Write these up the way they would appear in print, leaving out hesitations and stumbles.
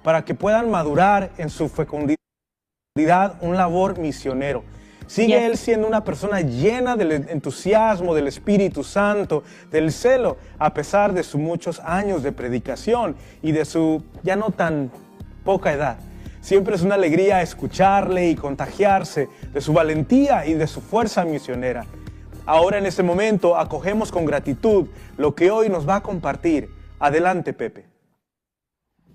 para que puedan madurar en su fecundidad, un labor misionero. Sigue él siendo una persona llena del entusiasmo, del Espíritu Santo, del celo, a pesar de sus muchos años de predicación y de su ya no tan poca edad. Siempre es una alegría escucharle y contagiarse de su valentía y de su fuerza misionera. Ahora en este momento acogemos con gratitud lo que hoy nos va a compartir. Adelante, Pepe.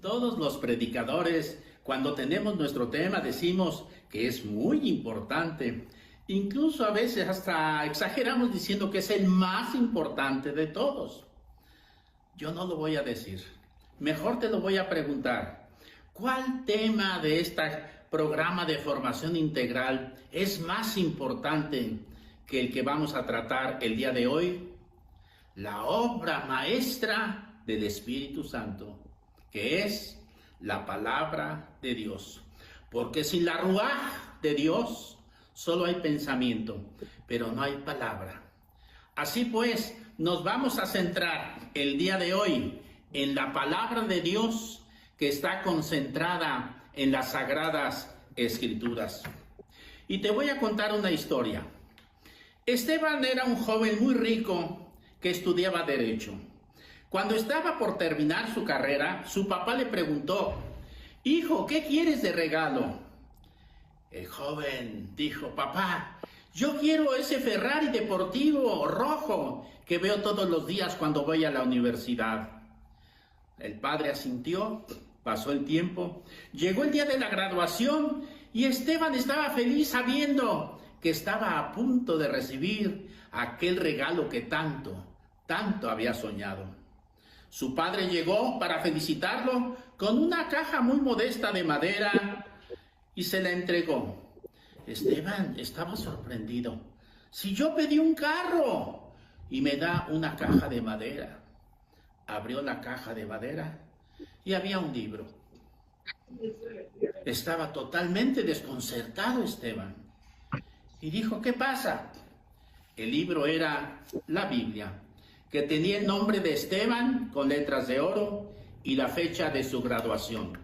Todos los predicadores, cuando tenemos nuestro tema, decimos que es muy importante. Incluso a veces hasta exageramos diciendo que es el más importante de todos. Yo no lo voy a decir. Mejor te lo voy a preguntar. ¿Cuál tema de este programa de formación integral es más importante que el que vamos a tratar el día de hoy? La obra maestra del Espíritu Santo, que es la palabra de Dios. Porque sin la ruaj de Dios solo hay pensamiento, pero no hay palabra. Así pues, nos vamos a centrar el día de hoy en la palabra de Dios, que está concentrada en las Sagradas Escrituras. Y te voy a contar una historia. Esteban era un joven muy rico que estudiaba Derecho. Cuando estaba por terminar su carrera, su papá le preguntó: «Hijo, ¿qué quieres de regalo?». El joven dijo: «Papá, yo quiero ese Ferrari deportivo rojo que veo todos los días cuando voy a la universidad». El padre asintió. Pasó el tiempo, llegó el día de la graduación y Esteban estaba feliz sabiendo que estaba a punto de recibir aquel regalo que tanto había soñado. Su padre llegó para felicitarlo con una caja muy modesta de madera y se la entregó. Esteban estaba sorprendido. «Si yo pedí un carro y me da una caja de madera». Abrió la caja de madera y había un libro. Estaba totalmente desconcertado Esteban y dijo: «¿Qué pasa?». El libro era la Biblia, que tenía el nombre de Esteban con letras de oro y la fecha de su graduación.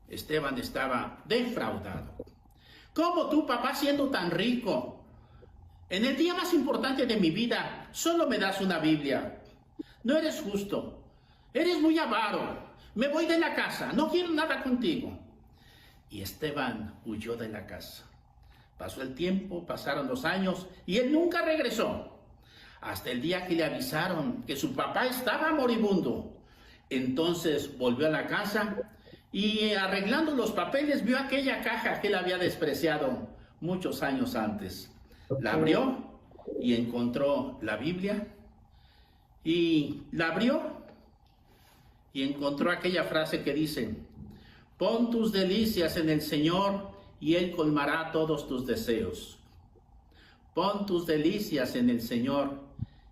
Esteban estaba defraudado. «¿Cómo tú, papá, siendo tan rico, en el día más importante de mi vida, solo me das una Biblia? No eres justo. Eres muy avaro. Me voy de la casa. No quiero nada contigo». Y Esteban huyó de la casa. Pasó el tiempo, pasaron los años y él nunca regresó. Hasta el día que le avisaron que su papá estaba moribundo. Entonces volvió a la casa y, arreglando los papeles, vio aquella caja que él había despreciado muchos años antes. La abrió y encontró la Biblia. Y la abrió y encontró aquella frase que dice: «Pon tus delicias en el Señor y Él colmará todos tus deseos». Pon tus delicias en el Señor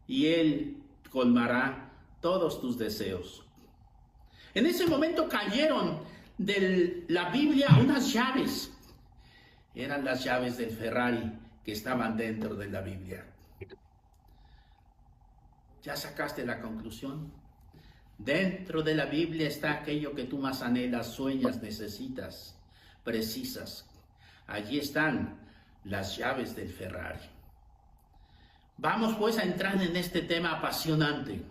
y Él colmará todos tus deseos. En ese momento cayeron de la Biblia unas llaves. Eran las llaves del Ferrari que estaban dentro de la Biblia. ¿Ya sacaste la conclusión? Dentro de la Biblia está aquello que tú más anhelas, sueñas, necesitas, precisas. Allí están las llaves del Ferrari. Vamos pues a entrar en este tema apasionante.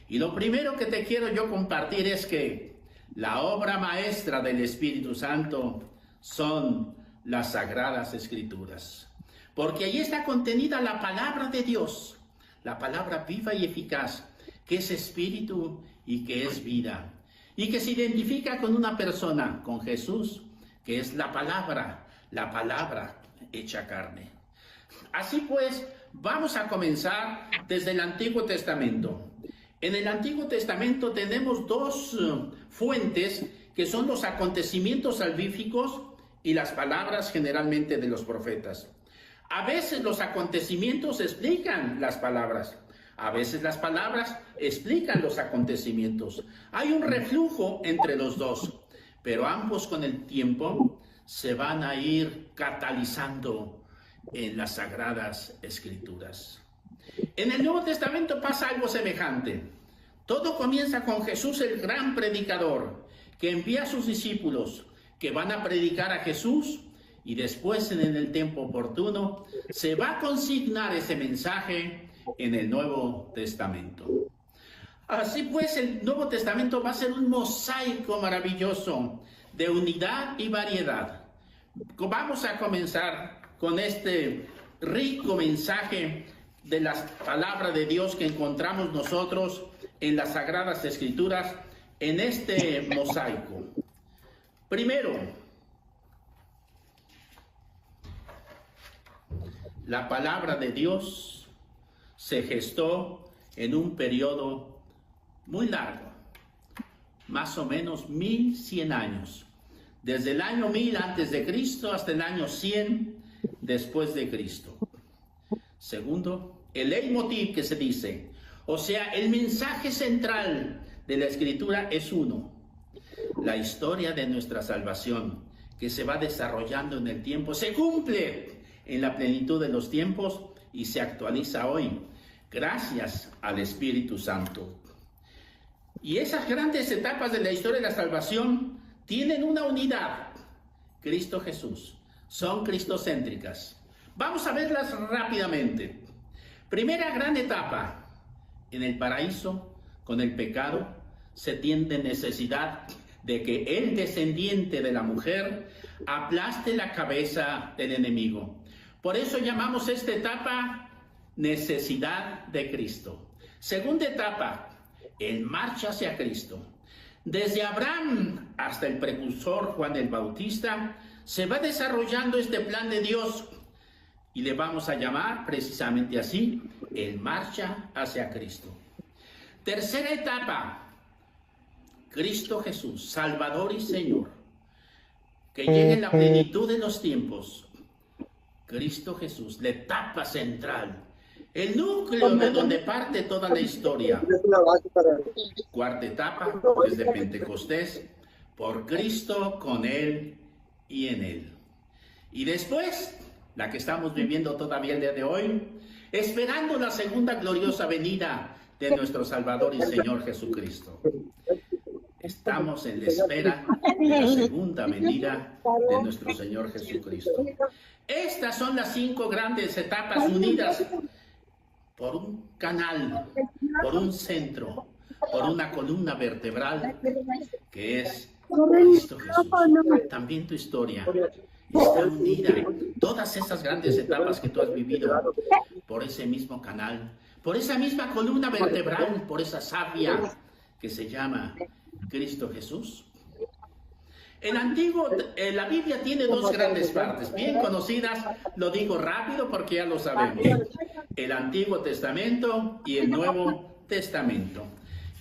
Y lo primero que te quiero yo compartir es que la obra maestra del Espíritu Santo son las Sagradas Escrituras. Porque allí está contenida la palabra de Dios, la palabra viva y eficaz, que es espíritu y que es vida, y que se identifica con una persona, con Jesús, que es la palabra hecha carne. Así pues, vamos a comenzar desde el Antiguo Testamento. En el Antiguo Testamento tenemos dos fuentes, que son los acontecimientos salvíficos y las palabras generalmente de los profetas. A veces los acontecimientos explican las palabras, a veces las palabras explican los acontecimientos. Hay un reflujo entre los dos, pero ambos con el tiempo se van a ir catalizando en las Sagradas Escrituras. En el Nuevo Testamento pasa algo semejante. Todo comienza con Jesús, el gran predicador, que envía a sus discípulos, que van a predicar a Jesús, y después en el tiempo oportuno se va a consignar ese mensaje en el Nuevo Testamento. Así pues, el Nuevo Testamento va a ser un mosaico maravilloso de unidad y variedad. Vamos a comenzar con este rico mensaje de la palabra de Dios que encontramos nosotros en las Sagradas Escrituras, en este mosaico. Primero, la palabra de Dios se gestó en un periodo muy largo, más o menos 1100 años, desde el año 1000 antes de Cristo hasta el año 100 después de Cristo. Segundo, el leitmotiv que se dice, o sea, el mensaje central de la Escritura es uno: la historia de nuestra salvación, que se va desarrollando en el tiempo, se cumple en la plenitud de los tiempos y se actualiza hoy, gracias al Espíritu Santo. Y esas grandes etapas de la historia de la salvación tienen una unidad: Cristo Jesús. Son cristocéntricas. Vamos a verlas rápidamente. Primera gran etapa: en el paraíso, con el pecado, se tiene necesidad de que el descendiente de la mujer aplaste la cabeza del enemigo. Por eso llamamos esta etapa necesidad de Cristo. Segunda etapa, en marcha hacia Cristo. Desde Abraham hasta el precursor Juan el Bautista, se va desarrollando este plan de Dios y le vamos a llamar precisamente así, en marcha hacia Cristo. Tercera etapa, Cristo Jesús, Salvador y Señor, que llegue en la plenitud de los tiempos. Cristo Jesús, la etapa central, el núcleo de donde parte toda la historia. Cuarta etapa, desde Pentecostés, por Cristo, con Él y en Él. Y después, la que estamos viviendo todavía el día de hoy, esperando la segunda gloriosa venida de nuestro Salvador y Señor Jesucristo. Estamos en la espera de la segunda venida de nuestro Señor Jesucristo. Estas son las 5 grandes etapas unidas por un canal, por un centro, por una columna vertebral que es Cristo Jesús. También tu historia está unida, todas esas grandes etapas que tú has vivido, por ese mismo canal, por esa misma columna vertebral, por esa savia que se llama Cristo Jesús. La Biblia tiene 2 grandes partes, bien conocidas, lo digo rápido porque ya lo sabemos: el Antiguo Testamento y el Nuevo Testamento,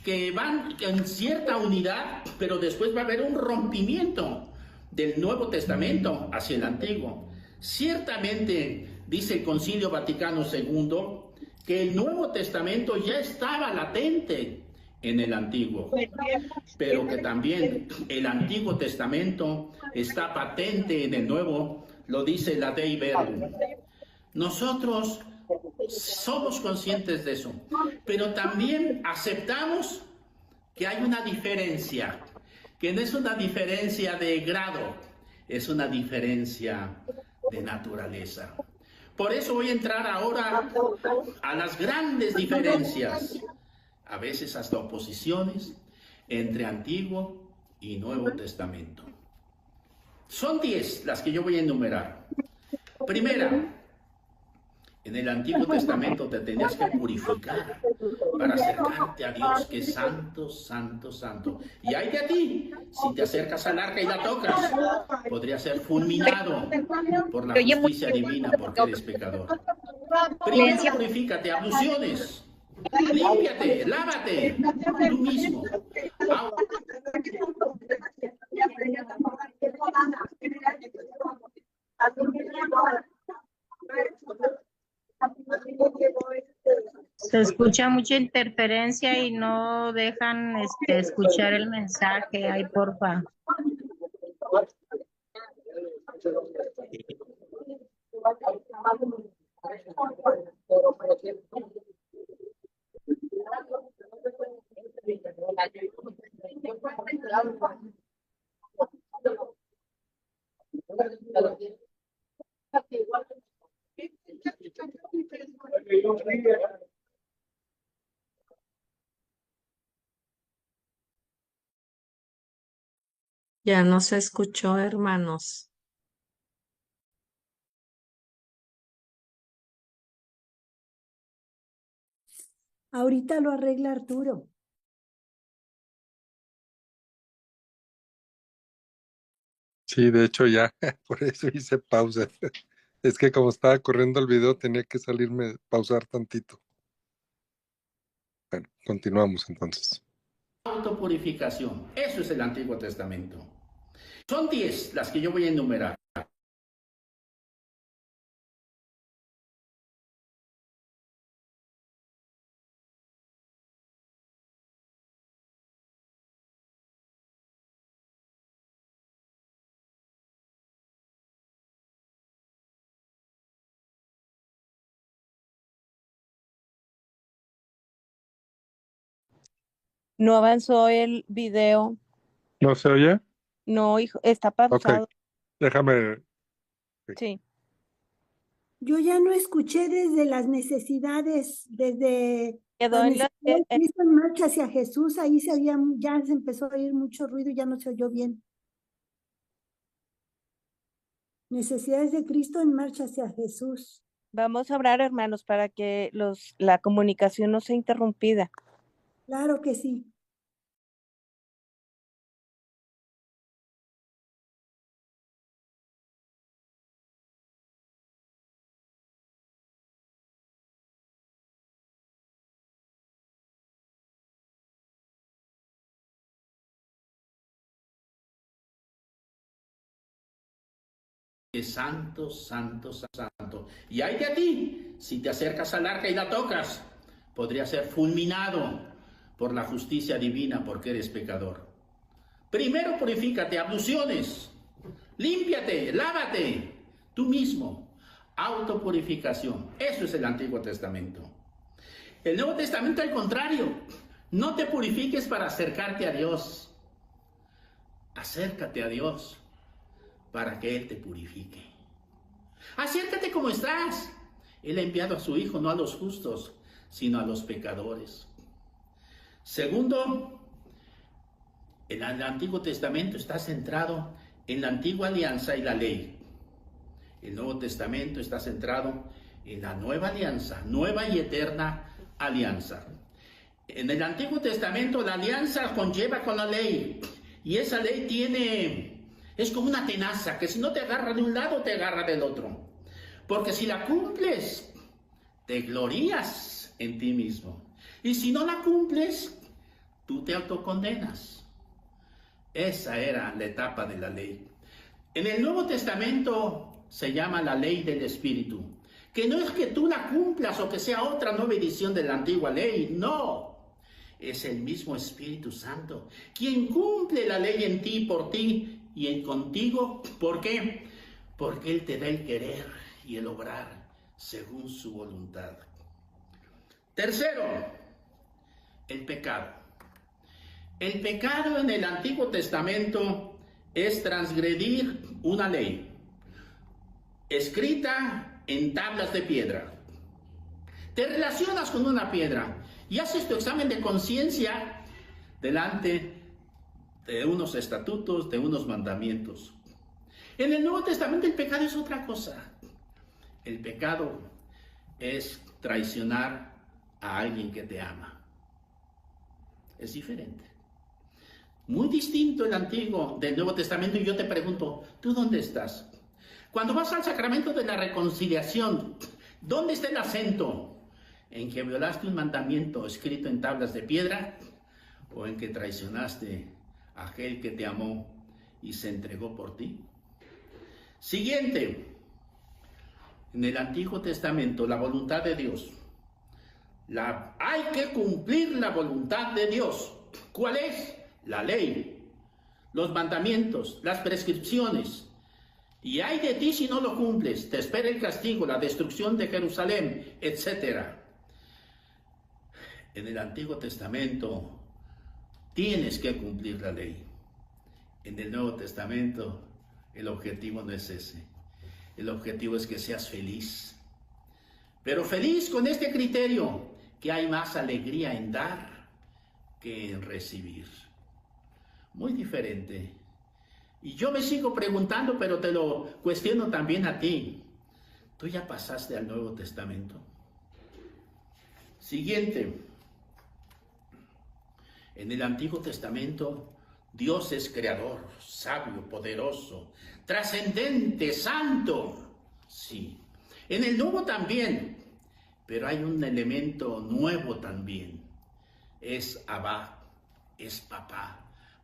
que van en cierta unidad, pero después va a haber un rompimiento del Nuevo Testamento hacia el Antiguo. Ciertamente, dice el Concilio Vaticano II, que el Nuevo Testamento ya estaba latente en el Antiguo, pero que también el Antiguo Testamento está patente en el Nuevo, lo dice la Dei Verbum. Nosotros somos conscientes de eso, pero también aceptamos que hay una diferencia, que no es una diferencia de grado, es una diferencia de naturaleza. Por eso voy a entrar ahora a las grandes diferencias, a veces hasta oposiciones, entre Antiguo y Nuevo Testamento. Son 10 las que yo voy a enumerar. Primera, en el Antiguo Testamento te tenías que purificar para acercarte a Dios, que es santo, santo, santo. Y hay de ti, si te acercas al arca y la tocas, podría ser fulminado por la justicia divina porque eres pecador. Primero purifícate, abluciones. Límpiate, lávate, tú mismo. Se escucha mucha interferencia y no dejan escuchar el mensaje. Ay, porfa. Ya no se escuchó, hermanos. Ahorita lo arregla Arturo. Sí, de hecho ya, por eso hice pausa. Es que como estaba corriendo el video tenía que salirme, pausar tantito. Bueno, continuamos entonces. Autopurificación. Eso es el Antiguo Testamento. Son 10 las que yo voy a enumerar. No avanzó el video. ¿No se oye? No, hijo, está Ok, pausado. déjame. Sí. Yo ya no escuché desde las necesidades, desde Quedó la en la, necesidad de Cristo en marcha hacia Jesús, ahí ya se empezó a oír mucho ruido y ya no se oyó bien. Necesidades de Cristo en marcha hacia Jesús. vamos a orar, hermanos, para que la comunicación no sea interrumpida. Claro que sí. Es santo, santo, santo. Y hay de ti, si te acercas al arca y la tocas, podría ser fulminado por la justicia divina porque eres pecador. Primero purifícate, abluciones, límpiate, lávate, tú mismo. Autopurificación. Eso es el Antiguo Testamento. El Nuevo Testamento, al contrario, no te purifiques para acercarte a Dios. Acércate a Dios para que Él te purifique. Acércate como estás. Él ha enviado a su Hijo no a los justos, sino a los pecadores. Segundo, el Antiguo Testamento está centrado en la antigua alianza y la ley. El Nuevo Testamento está centrado en la nueva alianza, nueva y eterna alianza. En el Antiguo Testamento la alianza conlleva con la ley, y esa ley es como una tenaza, que si no te agarra de un lado, te agarra del otro. Porque si la cumples, te glorías en ti mismo. Y si no la cumples, tú te autocondenas. Esa era la etapa de la ley. En el Nuevo Testamento se llama la ley del Espíritu, que no es que tú la cumplas o que sea otra nueva edición de la antigua ley, no. Es el mismo Espíritu Santo quien cumple la ley en ti, por ti y contigo. ¿Por qué? Porque Él te da el querer y el obrar según su voluntad. Tercero, el pecado. El pecado en el Antiguo Testamento es transgredir una ley escrita en tablas de piedra. Te relacionas con una piedra y haces tu examen de conciencia delante de unos estatutos, de unos mandamientos. En el Nuevo Testamento el pecado es otra cosa. El pecado es traicionar a alguien que te ama. Es diferente. Muy distinto el Antiguo del Nuevo Testamento, y yo te pregunto, ¿tú dónde estás? Cuando vas al sacramento de la reconciliación, ¿dónde está el acento? ¿En que violaste un mandamiento escrito en tablas de piedra o en que traicionaste a aquel que te amó y se entregó por ti? Siguiente, en el Antiguo Testamento, la voluntad de Dios. Hay que cumplir la voluntad de Dios. ¿Cuál es? La ley, los mandamientos, las prescripciones. Y hay de ti si no lo cumples, te espera el castigo, la destrucción de Jerusalén, etc. En el Antiguo Testamento tienes que cumplir la ley. En el Nuevo Testamento El objetivo no es ese. El objetivo es que seas feliz. Pero feliz con este criterio, que hay más alegría en dar que en recibir. Muy diferente. Y yo me sigo preguntando, pero te lo cuestiono también a ti. ¿Tú ya pasaste al Nuevo Testamento? Siguiente. En el Antiguo Testamento, Dios es creador, sabio, poderoso, trascendente, santo. Sí. En el Nuevo también, pero hay un elemento nuevo también. Es Abba, es papá.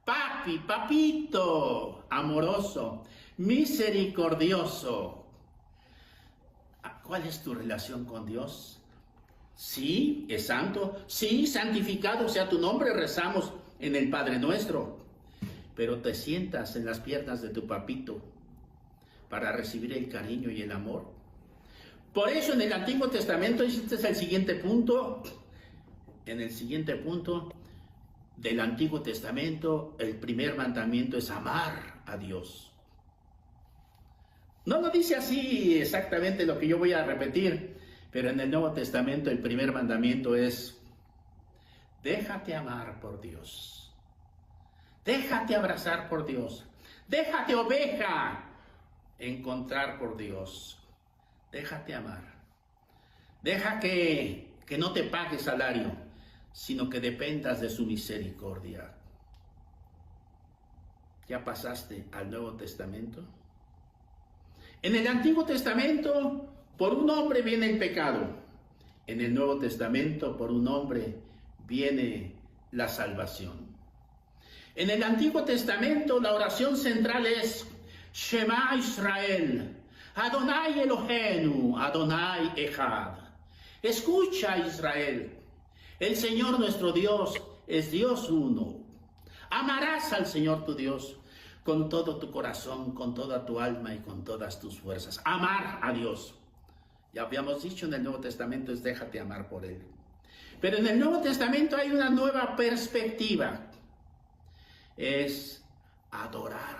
Papi, papito, amoroso, misericordioso. ¿Cuál es tu relación con Dios? Sí, es santo. Sí, santificado sea tu nombre, rezamos en el Padre Nuestro. Pero te sientas en las piernas de tu papito para recibir el cariño y el amor. Por eso en el Antiguo Testamento, este es el siguiente punto. En el siguiente punto del Antiguo Testamento, el primer mandamiento es amar a Dios. No lo dice así exactamente lo que yo voy a repetir, pero en el Nuevo Testamento el primer mandamiento es: déjate amar por Dios. Déjate abrazar por Dios. Déjate, oveja, encontrar por Dios. Déjate amar. Deja que no te pague salario, sino que dependas de su misericordia. ¿Ya pasaste al Nuevo Testamento? En el Antiguo Testamento, por un hombre viene el pecado. En el Nuevo Testamento, por un hombre viene la salvación. En el Antiguo Testamento, la oración central es Shema Israel, Adonai Eloheinu, Adonai Echad. Escucha, Israel, el Señor nuestro Dios es Dios uno. Amarás al Señor tu Dios con todo tu corazón, con toda tu alma y con todas tus fuerzas. Amar a Dios. Ya habíamos dicho en el Nuevo Testamento es déjate amar por Él. Pero en el Nuevo Testamento hay una nueva perspectiva. Es adorar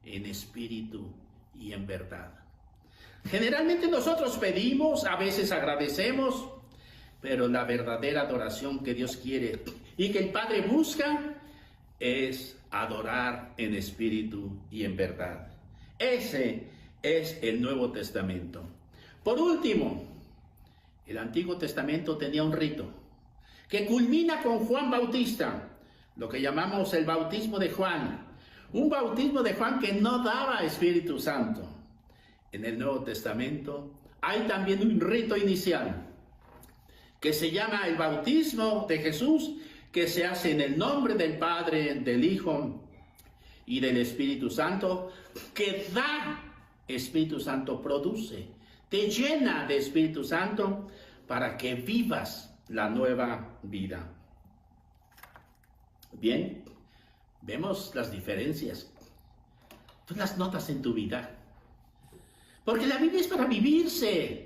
en espíritu y en verdad. Generalmente nosotros pedimos, a veces agradecemos, pero la verdadera adoración que Dios quiere y que el Padre busca es adorar en espíritu y en verdad. Ese es el Nuevo Testamento. Por último, el Antiguo Testamento tenía un rito que culmina con Juan Bautista, lo que llamamos el bautismo de Juan. Un bautismo de Juan que no daba Espíritu Santo. En el Nuevo Testamento hay también un rito inicial que se llama el bautismo de Jesús, que se hace en el nombre del Padre, del Hijo y del Espíritu Santo, que da Espíritu Santo, produce, te llena de Espíritu Santo para que vivas la nueva vida. Bien, vemos las diferencias. Tú las notas en tu vida. Porque la Biblia es para vivirse.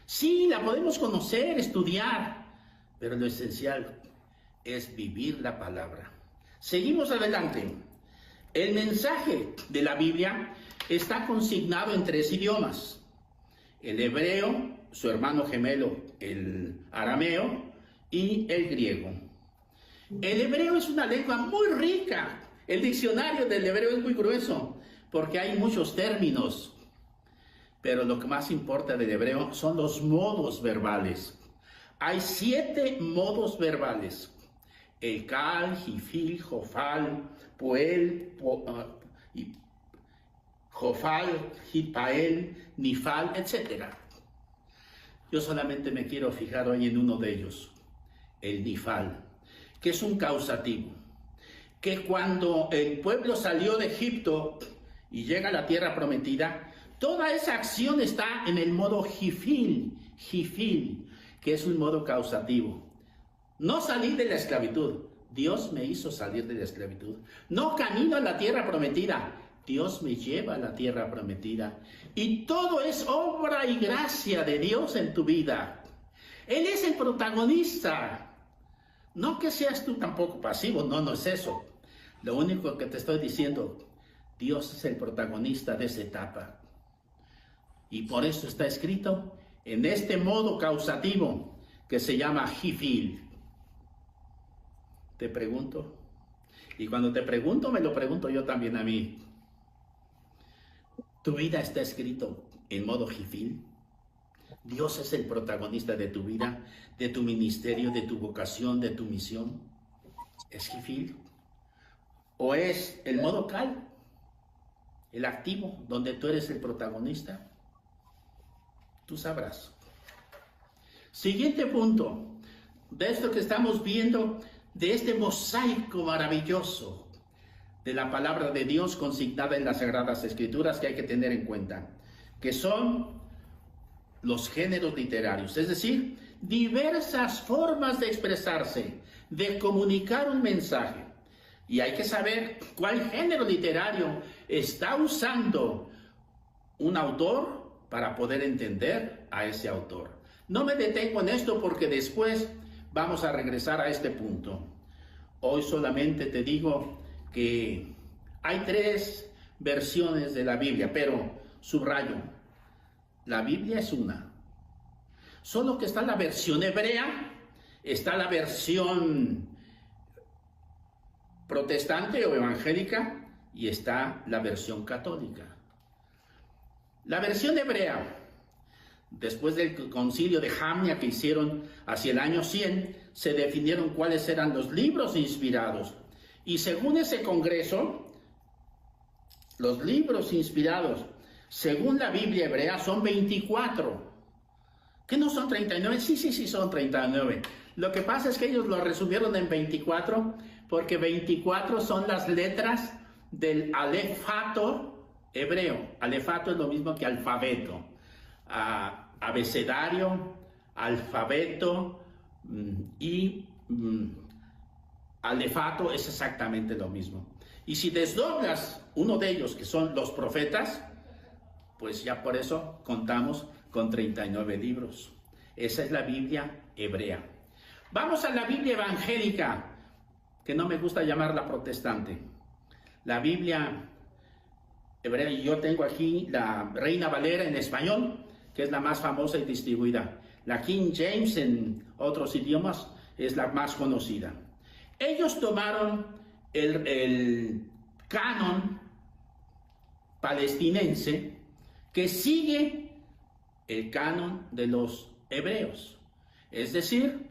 Sí, la podemos conocer, estudiar, pero lo esencial es vivir la palabra. Seguimos adelante. El mensaje de la Biblia está consignado en 3 idiomas. El hebreo, su hermano gemelo, el arameo, y el griego. El hebreo es una lengua muy rica. El diccionario del hebreo es muy grueso, porque hay muchos términos. Pero lo que más importa del hebreo son los modos verbales. Hay 7 modos verbales. El kal, jifil, jofal, poel, jofal, jipael, nifal, etc. Yo solamente me quiero fijar hoy en uno de ellos, el nifal, que es un causativo. Que cuando el pueblo salió de Egipto y llega a la tierra prometida, toda esa acción está en el modo jifil, que es un modo causativo. No salí de la esclavitud, Dios me hizo salir de la esclavitud. No camino a la tierra prometida, Dios me lleva a la tierra prometida. Y todo es obra y gracia de Dios en tu vida. Él es el protagonista. No que seas tú tampoco pasivo, no es eso. Lo único que te estoy diciendo, Dios es el protagonista de esa etapa. Y por eso está escrito en este modo causativo que se llama Jifil. Te pregunto, y cuando te pregunto, me lo pregunto yo también a mí. ¿Tu vida está escrito en modo Jifil? ¿Dios es el protagonista de tu vida, de tu ministerio, de tu vocación, de tu misión? ¿Es Jifil? ¿O es el modo Cal, el activo, donde tú eres el protagonista? Tú sabrás. Siguiente punto, de esto que estamos viendo, de este mosaico maravilloso de la palabra de Dios consignada en las Sagradas Escrituras, que hay que tener en cuenta, que son los géneros literarios, es decir, diversas formas de expresarse, de comunicar un mensaje. Y hay que saber cuál género literario está usando un autor para poder entender a ese autor. No me detengo en esto porque después vamos a regresar a este punto. Hoy solamente te digo que hay 3 versiones de la Biblia, pero subrayo, la Biblia es una. Solo que está la versión hebrea, está la versión protestante o evangélica y está la versión católica. La versión hebrea, después del concilio de Jamnia que hicieron hacia el año 100, se definieron cuáles eran los libros inspirados. Y según ese congreso, los libros inspirados, según la Biblia hebrea, son 24. ¿Qué no son 39? Sí, son 39. Lo que pasa es que ellos lo resumieron en 24 porque 24 son las letras del alefato hebreo. Alefato es lo mismo que alfabeto. Abecedario, alfabeto y alefato es exactamente lo mismo. Y si desdoblas uno de ellos, que son los profetas, pues ya por eso contamos con 39 libros. Esa es la Biblia hebrea. Vamos a la Biblia evangélica, que no me gusta llamarla protestante. La Biblia hebrea, y yo tengo aquí la Reina Valera en español, que es la más famosa y distribuida. La King James en otros idiomas es la más conocida. Ellos tomaron el canon palestinense que sigue el canon de los hebreos, es decir,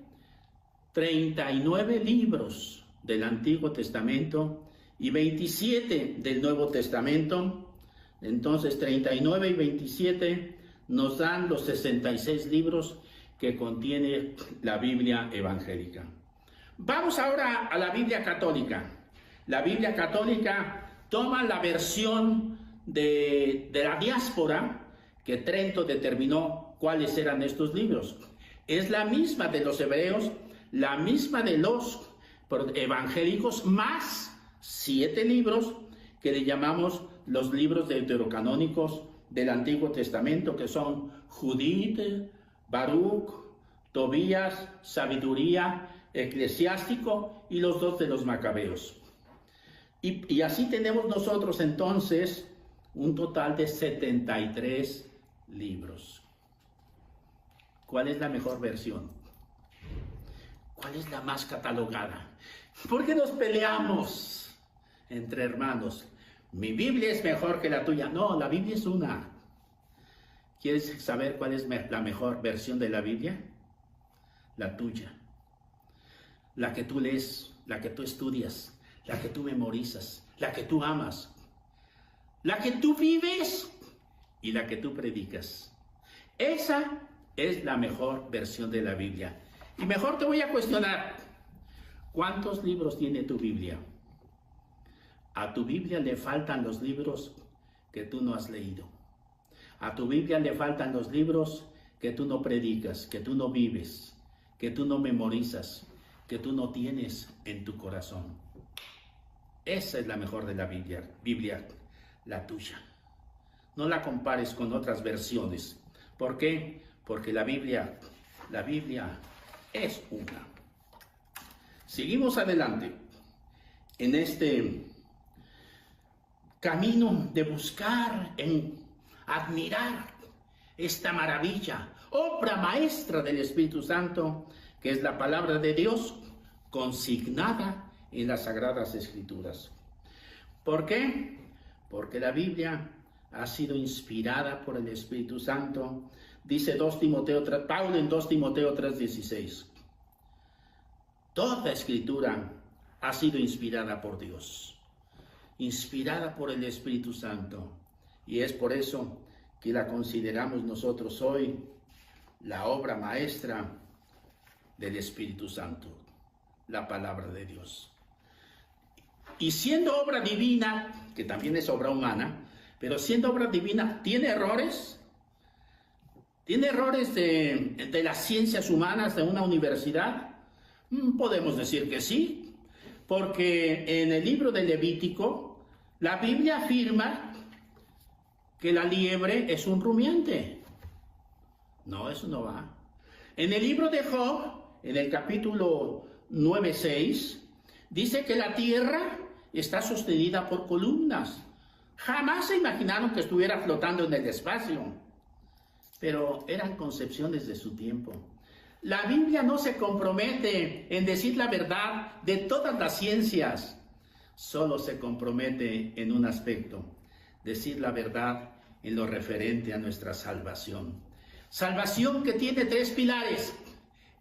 39 libros del Antiguo Testamento y 27 del Nuevo Testamento. Entonces 39 y 27 nos dan los 66 libros que contiene la Biblia evangélica. Vamos ahora a la Biblia católica. La Biblia católica toma la versión de la diáspora, que Trento determinó cuáles eran estos libros. Es la misma de los hebreos, la misma de los evangélicos, más 7 libros que le llamamos los libros deuterocanónicos del Antiguo Testamento, que son Judith, Baruch, Tobías, Sabiduría, Eclesiástico y los 2 de los Macabeos. Y así tenemos nosotros entonces un total de 73 libros. ¿Cuál es la mejor versión? ¿Cuál es la más catalogada? ¿Por qué nos peleamos entre hermanos? Mi Biblia es mejor que la tuya. No, la Biblia es una. ¿Quieres saber cuál es la mejor versión de la Biblia? La tuya. La que tú lees, la que tú estudias, la que tú memorizas, la que tú amas, la que tú vives y la que tú predicas. Esa es la mejor versión de la Biblia. Y mejor te voy a cuestionar, ¿cuántos libros tiene tu Biblia? A tu Biblia le faltan los libros que tú no has leído. A tu Biblia le faltan los libros que tú no predicas, que tú no vives, que tú no memorizas, que tú no tienes en tu corazón. Esa es la mejor de la Biblia, la tuya. No la compares con otras versiones. ¿Por qué? Porque la Biblia es una. Seguimos adelante. En este camino de buscar, en admirar esta maravilla, obra maestra del Espíritu Santo, que es la palabra de Dios consignada en las Sagradas Escrituras. ¿Por qué? Porque la Biblia ha sido inspirada por el Espíritu Santo. Dice Pablo en 2 Timoteo 3:16. Toda escritura ha sido inspirada por Dios, inspirada por el Espíritu Santo. Y es por eso que la consideramos nosotros hoy la obra maestra del Espíritu Santo, la palabra de Dios. Y siendo obra divina, que también es obra humana, pero siendo obra divina, ¿tiene errores? ¿Tiene errores de las ciencias humanas de una universidad? Podemos decir que sí, porque en el libro de Levítico, la Biblia afirma que la liebre es un rumiante. No, eso no va. En el libro de Job, en el capítulo 9:6, dice que la tierra está sostenida por columnas. Jamás se imaginaron que estuviera flotando en el espacio, pero eran concepciones de su tiempo. La Biblia no se compromete en decir la verdad de todas las ciencias, solo se compromete en un aspecto, decir la verdad en lo referente a nuestra salvación. Salvación que tiene 3 pilares: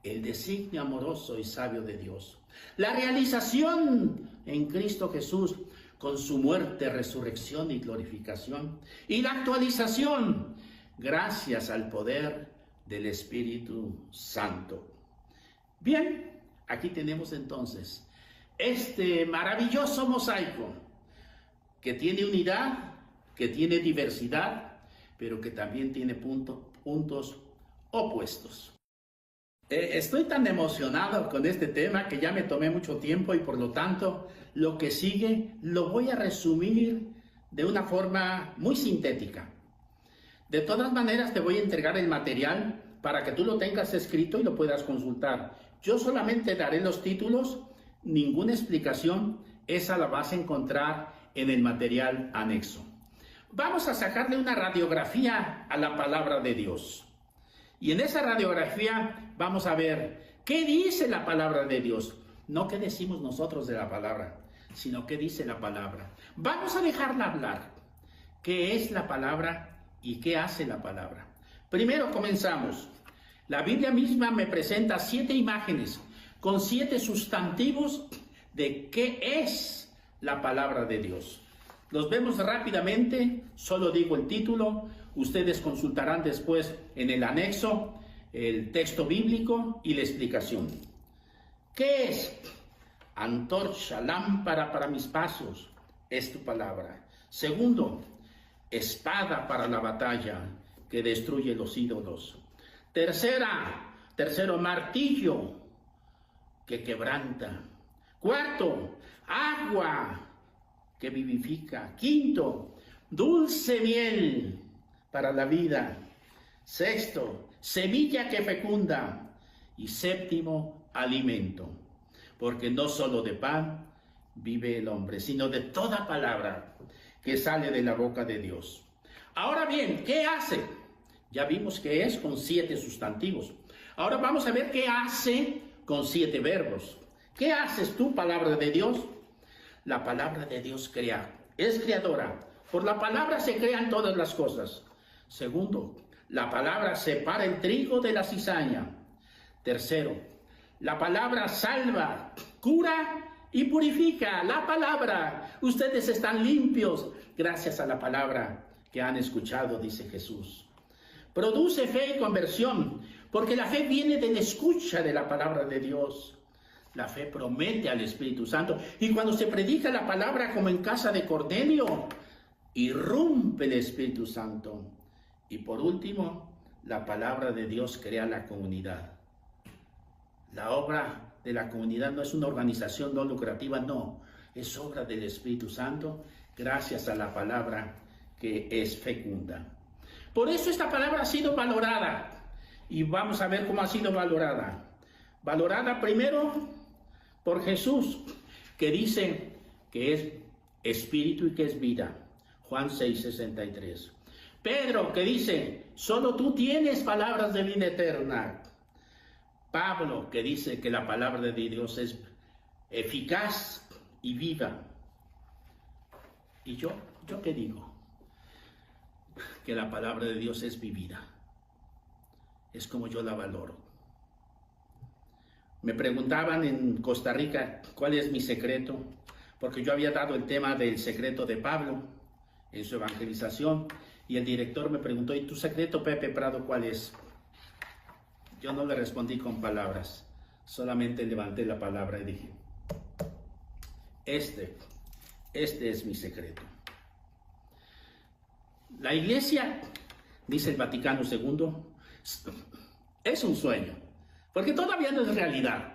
el designio amoroso y sabio de Dios, la realización en Cristo Jesús con su muerte, resurrección y glorificación, y la actualización gracias al poder del Espíritu Santo. Bien, aquí tenemos entonces este maravilloso mosaico que tiene unidad, que tiene diversidad, pero que también tiene puntos opuestos. Estoy tan emocionado con este tema que ya me tomé mucho tiempo y por lo tanto lo que sigue lo voy a resumir de una forma muy sintética. De todas maneras te voy a entregar el material para que tú lo tengas escrito y lo puedas consultar. Yo solamente daré los títulos, ninguna explicación, esa la vas a encontrar en el material anexo. Vamos a sacarle una radiografía a la palabra de Dios. Y en esa radiografía vamos a ver qué dice la palabra de Dios. No qué decimos nosotros de la palabra, sino qué dice la palabra. Vamos a dejarla hablar. ¿Qué es la palabra y qué hace la palabra? Primero comenzamos. La Biblia misma me presenta 7 imágenes con 7 sustantivos de qué es la palabra de Dios. Los vemos rápidamente, solo digo el título. Ustedes consultarán después en el anexo el texto bíblico y la explicación. ¿Qué es? Antorcha, lámpara para mis pasos, es tu palabra. Segundo, espada para la batalla que destruye los ídolos. Tercero, martillo que quebranta. Cuarto, agua que vivifica. Quinto, dulce miel para la vida. Sexto, semilla que fecunda. Y séptimo, alimento. Porque no solo de pan vive el hombre, sino de toda palabra que sale de la boca de Dios. Ahora bien, ¿qué hace? Ya vimos que es con 7 sustantivos. Ahora vamos a ver qué hace con 7 verbos. ¿Qué haces tú, palabra de Dios? La palabra de Dios crea, es creadora. Por la palabra se crean todas las cosas. Segundo, la palabra separa el trigo de la cizaña. Tercero, la palabra salva, cura y purifica. La palabra, ustedes están limpios gracias a la palabra que han escuchado, dice Jesús. Produce fe y conversión, porque la fe viene de la escucha de la palabra de Dios. La fe promete al Espíritu Santo. Y cuando se predica la palabra como en casa de Cornelio, irrumpe el Espíritu Santo. Y por último, la palabra de Dios crea la comunidad. La obra de la comunidad no es una organización no lucrativa, no. Es obra del Espíritu Santo gracias a la palabra que es fecunda. Por eso esta palabra ha sido valorada. Y vamos a ver cómo ha sido valorada. Valorada primero por Jesús, que dice que es espíritu y que es vida. Juan 6:63. Pedro, que dice, solo tú tienes palabras de vida eterna. Pablo, que dice que la palabra de Dios es eficaz y viva. ¿Y yo qué digo? Que la palabra de Dios es mi vida. Es como yo la valoro. Me preguntaban en Costa Rica cuál es mi secreto, porque yo había dado el tema del secreto de Pablo en su evangelización, y el director me preguntó, ¿y tu secreto, Pepe Prado, cuál es? Yo no le respondí con palabras, solamente levanté la palabra y dije, este es mi secreto. La iglesia, dice el Vaticano II, es un sueño, porque todavía no es realidad.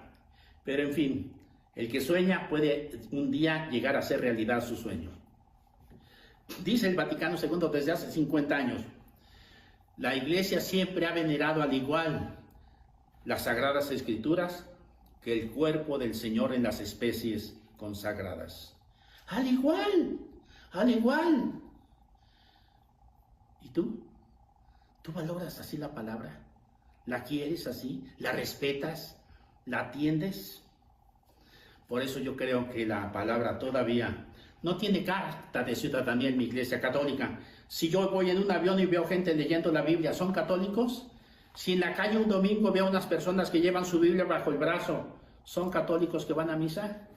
Pero en fin, el que sueña puede un día llegar a ser realidad su sueño. Dice el Vaticano II desde hace 50 años, la iglesia siempre ha venerado al igual las Sagradas Escrituras que el cuerpo del Señor en las especies consagradas. Al igual, al igual. ¿Y tú? ¿Tú valoras así la palabra? ¿La quieres así? ¿La respetas? ¿La atiendes? Por eso yo creo que la palabra todavía no tiene carta de ciudadanía en mi iglesia católica. Si yo voy en un avión y veo gente leyendo la Biblia, ¿son católicos? Si en la calle un domingo veo unas personas que llevan su Biblia bajo el brazo, ¿son católicos que van a misa?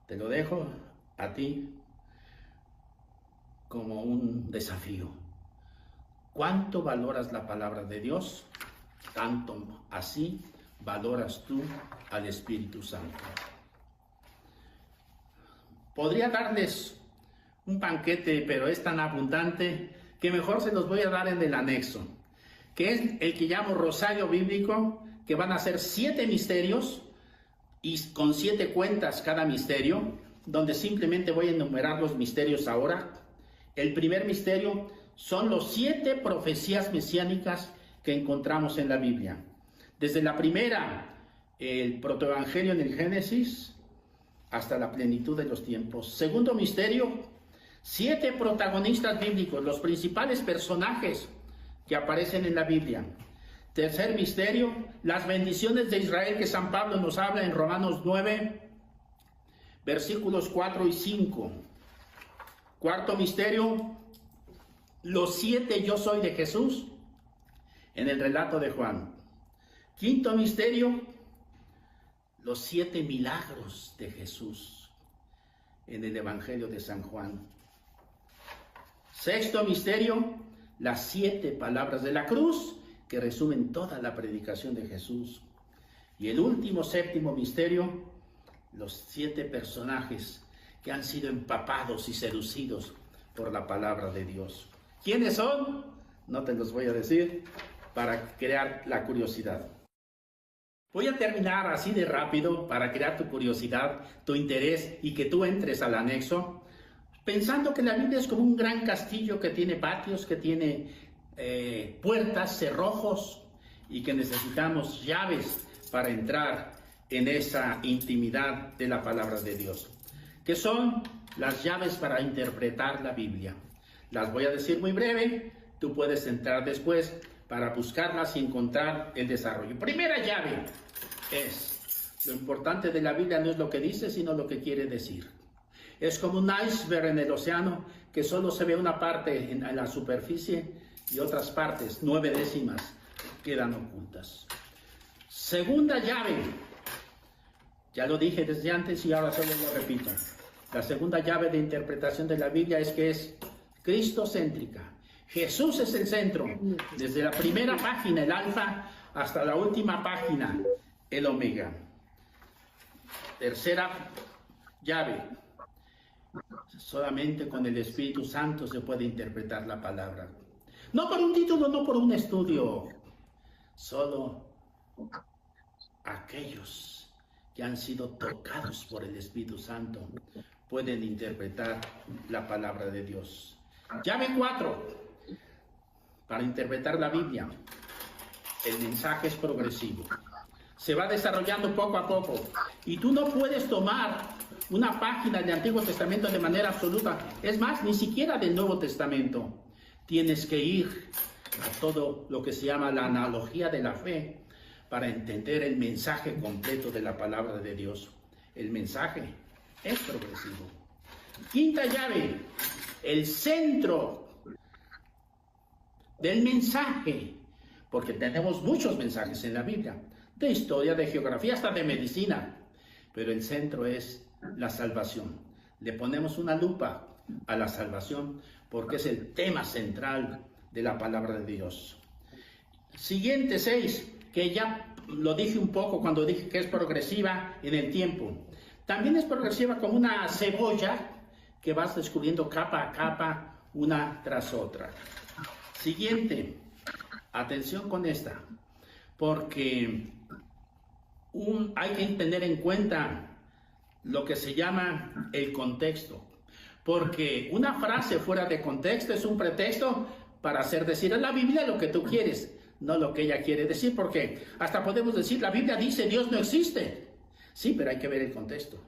Te lo dejo a ti como un desafío. ¿Cuánto valoras la palabra de Dios? Tanto así valoras tú al Espíritu Santo. Podría darles un banquete, pero es tan abundante que mejor se los voy a dar en el anexo, que es el que llamo Rosario Bíblico, que van a ser 7 misterios y con 7 cuentas cada misterio, donde simplemente voy a enumerar los misterios ahora. El primer misterio son los 7 profecías mesiánicas que encontramos en la Biblia. Desde la primera, el protoevangelio en el Génesis, hasta la plenitud de los tiempos. Segundo misterio, 7 protagonistas bíblicos, los principales personajes que aparecen en la Biblia. Tercer misterio, las bendiciones de Israel que San Pablo nos habla en Romanos 9, versículos 4 y 5. Cuarto misterio, los 7 yo soy de Jesús en el relato de Juan. Quinto misterio, los 7 milagros de Jesús en el Evangelio de San Juan. Sexto misterio, las 7 palabras de la cruz que resumen toda la predicación de Jesús. Y el último, séptimo misterio, los 7 personajes que han sido empapados y seducidos por la palabra de Dios. ¿Quiénes son? No te los voy a decir para crear la curiosidad. Voy a terminar así de rápido para crear tu curiosidad, tu interés y que tú entres al anexo, pensando que la Biblia es como un gran castillo que tiene patios, que tiene puertas, cerrojos y que necesitamos llaves para entrar en esa intimidad de la palabra de Dios. ¿Qué son las llaves para interpretar la Biblia? Las voy a decir muy breve, tú puedes entrar después para buscarlas y encontrar el desarrollo. Primera llave es, lo importante de la Biblia no es lo que dice, sino lo que quiere decir. Es como un iceberg en el océano que solo se ve una parte en la superficie y otras partes, 9 décimas, quedan ocultas. Segunda llave, ya lo dije desde antes y ahora solo lo repito. La segunda llave de interpretación de la Biblia es que es cristocéntrica. Jesús es el centro, desde la primera página, el alfa, hasta la última página, el omega. Tercera llave, solamente con el Espíritu Santo se puede interpretar la palabra. No por un título, no por un estudio, solo aquellos que han sido tocados por el Espíritu Santo pueden interpretar la palabra de Dios. Llave 4. Para interpretar la Biblia, el mensaje es progresivo. Se va desarrollando poco a poco. Y tú no puedes tomar una página del Antiguo Testamento de manera absoluta. Es más, ni siquiera del Nuevo Testamento. Tienes que ir a todo lo que se llama la analogía de la fe para entender el mensaje completo de la palabra de Dios. El mensaje es progresivo. Quinta llave, el centro del mensaje, porque tenemos muchos mensajes en la Biblia, de historia, de geografía, hasta de medicina, pero el centro es la salvación. Le ponemos una lupa a la salvación porque es el tema central de la palabra de Dios. Siguiente 6, que ya lo dije un poco cuando dije que es progresiva en el tiempo. También es progresiva como una cebolla que vas descubriendo capa a capa, una tras otra. Siguiente, atención con esta, porque hay que tener en cuenta lo que se llama el contexto, porque una frase fuera de contexto es un pretexto para hacer decir en la Biblia lo que tú quieres, no lo que ella quiere decir, porque hasta podemos decir, la Biblia dice Dios no existe. Sí, pero hay que ver el contexto.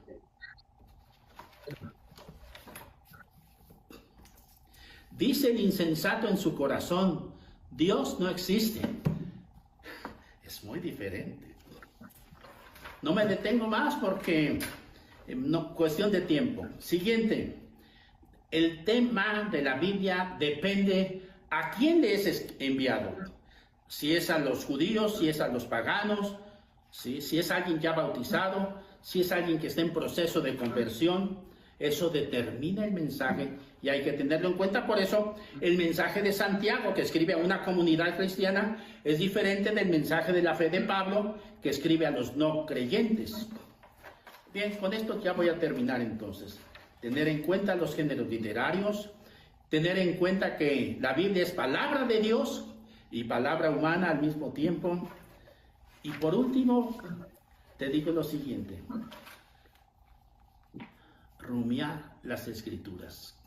Dice el insensato en su corazón, Dios no existe. Es muy diferente. No me detengo más porque no, cuestión de tiempo. Siguiente. El tema de la Biblia depende a quién le es enviado. Si es a los judíos, si es a los paganos, ¿sí? Si es alguien ya bautizado, si es alguien que está en proceso de conversión. Eso determina el mensaje y hay que tenerlo en cuenta. Por eso el mensaje de Santiago, que escribe a una comunidad cristiana, es diferente del mensaje de la fe de Pablo, que escribe a los no creyentes. Bien, con esto ya voy a terminar entonces. Tener en cuenta los géneros literarios, tener en cuenta que la Biblia es palabra de Dios y palabra humana al mismo tiempo. Y por último, te digo lo siguiente. Rumiar las escrituras.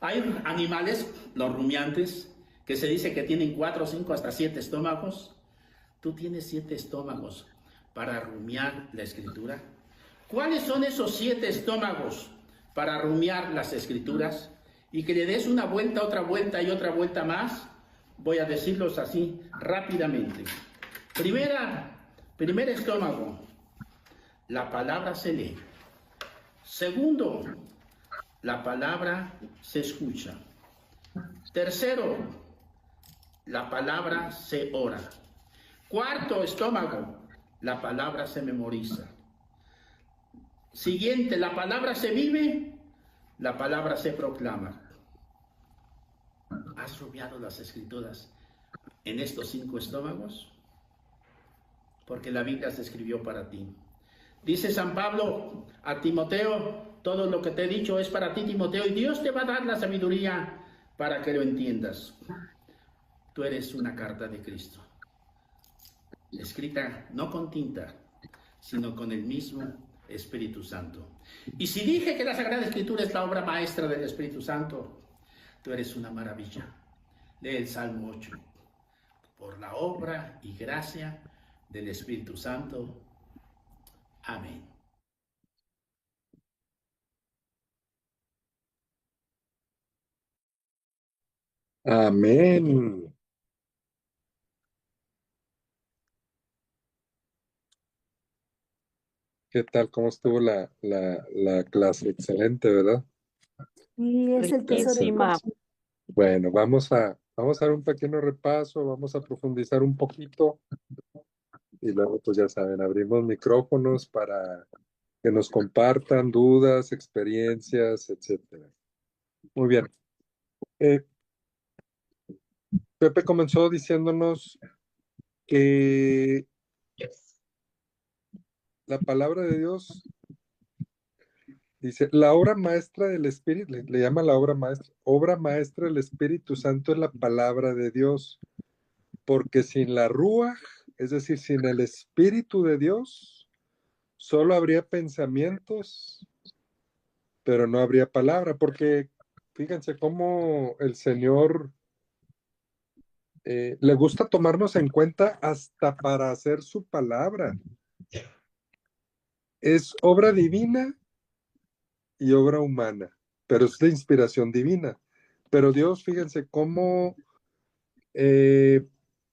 Hay animales, los rumiantes, que se dice que tienen 4, 5, hasta 7 estómagos. Tú tienes 7 estómagos para rumiar la escritura. ¿Cuáles son esos 7 estómagos para rumiar las escrituras? Y que le des una vuelta, otra vuelta y otra vuelta más. Voy a decirlos así rápidamente. Primer estómago. La palabra se lee. Segundo, la palabra se escucha. Tercero, la palabra se ora. Cuarto estómago, la palabra se memoriza. Siguiente, la palabra se vive, la palabra se proclama. ¿Has rumiado las escrituras en estos 5 estómagos? Porque la Biblia se escribió para ti. Dice San Pablo a Timoteo, todo lo que te he dicho es para ti, Timoteo, y Dios te va a dar la sabiduría para que lo entiendas. Tú eres una carta de Cristo, escrita no con tinta, sino con el mismo Espíritu Santo. Y si dije que la Sagrada Escritura es la obra maestra del Espíritu Santo, tú eres una maravilla. Lee el Salmo 8. Por la obra y gracia del Espíritu Santo. Amén. Amén. ¿Qué tal? ¿Cómo estuvo la clase? Excelente, ¿verdad? Y es el tesoro de Riquísima. Bueno, vamos a dar un pequeño repaso, vamos a profundizar un poquito y luego, pues ya saben, abrimos micrófonos para que nos compartan dudas, experiencias, etcétera. Muy bien. Pepe comenzó diciéndonos que la palabra de Dios dice, la obra maestra del Espíritu, le llama la obra maestra del Espíritu Santo es la palabra de Dios, porque sin la Ruaj, es decir, sin el Espíritu de Dios, solo habría pensamientos, pero no habría palabra, porque fíjense cómo el Señor le gusta tomarnos en cuenta hasta para hacer su palabra. es obra divina y obra humana, pero es de inspiración divina. Pero Dios, fíjense cómo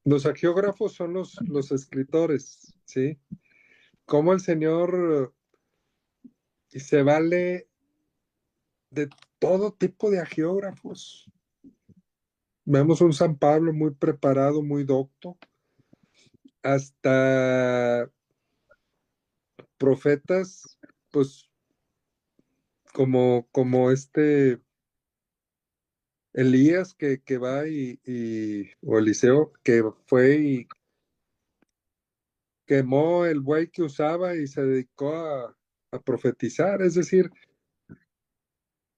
los agiógrafos son los escritores, ¿sí? Cómo el Señor se vale de todo tipo de agiógrafos. Vemos un San Pablo muy preparado, muy docto, hasta profetas, pues como Elías que va o Eliseo que fue y quemó el buey que usaba y se dedicó a profetizar, es decir,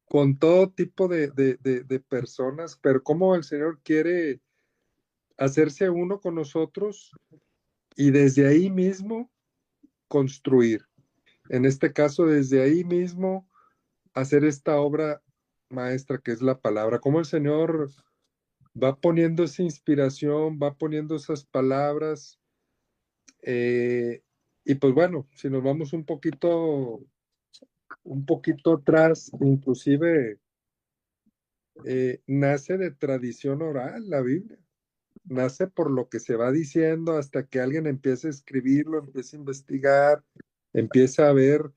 con todo tipo de personas, pero cómo el Señor quiere hacerse uno con nosotros y desde ahí mismo construir. En este caso, desde ahí mismo hacer esta obra maestra que es la palabra, cómo el Señor va poniendo esa inspiración, va poniendo esas palabras. Y pues bueno, si nos vamos un poquito atrás, inclusive nace de tradición oral la Biblia, nace por lo que se va diciendo hasta que alguien empiece a escribirlo, empieza a investigar, empieza a ver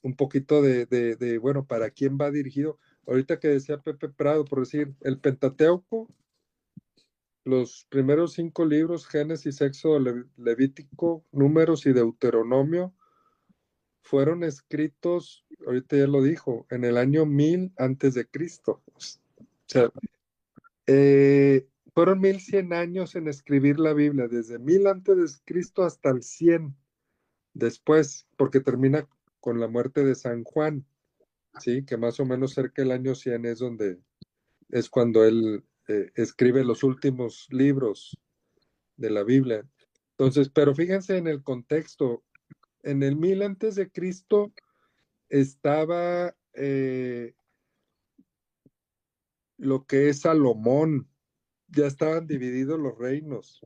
un poquito bueno, ¿para quién va dirigido? Ahorita que decía Pepe Prado, por decir, el Pentateuco, los primeros 5 libros, Génesis, Éxodo, Levítico, Números y Deuteronomio, fueron escritos, ahorita ya lo dijo, en el año 1000 antes de Cristo. O sea, fueron 1100 años en escribir la Biblia, desde 1000 antes de Cristo hasta el 100 después, porque termina con la muerte de San Juan, ¿sí? Que más o menos cerca del año 100 es cuando él escribe los últimos libros de la Biblia. Entonces, pero fíjense en el contexto, en el 1000 antes de Cristo estaba lo que es Salomón, ya estaban divididos los reinos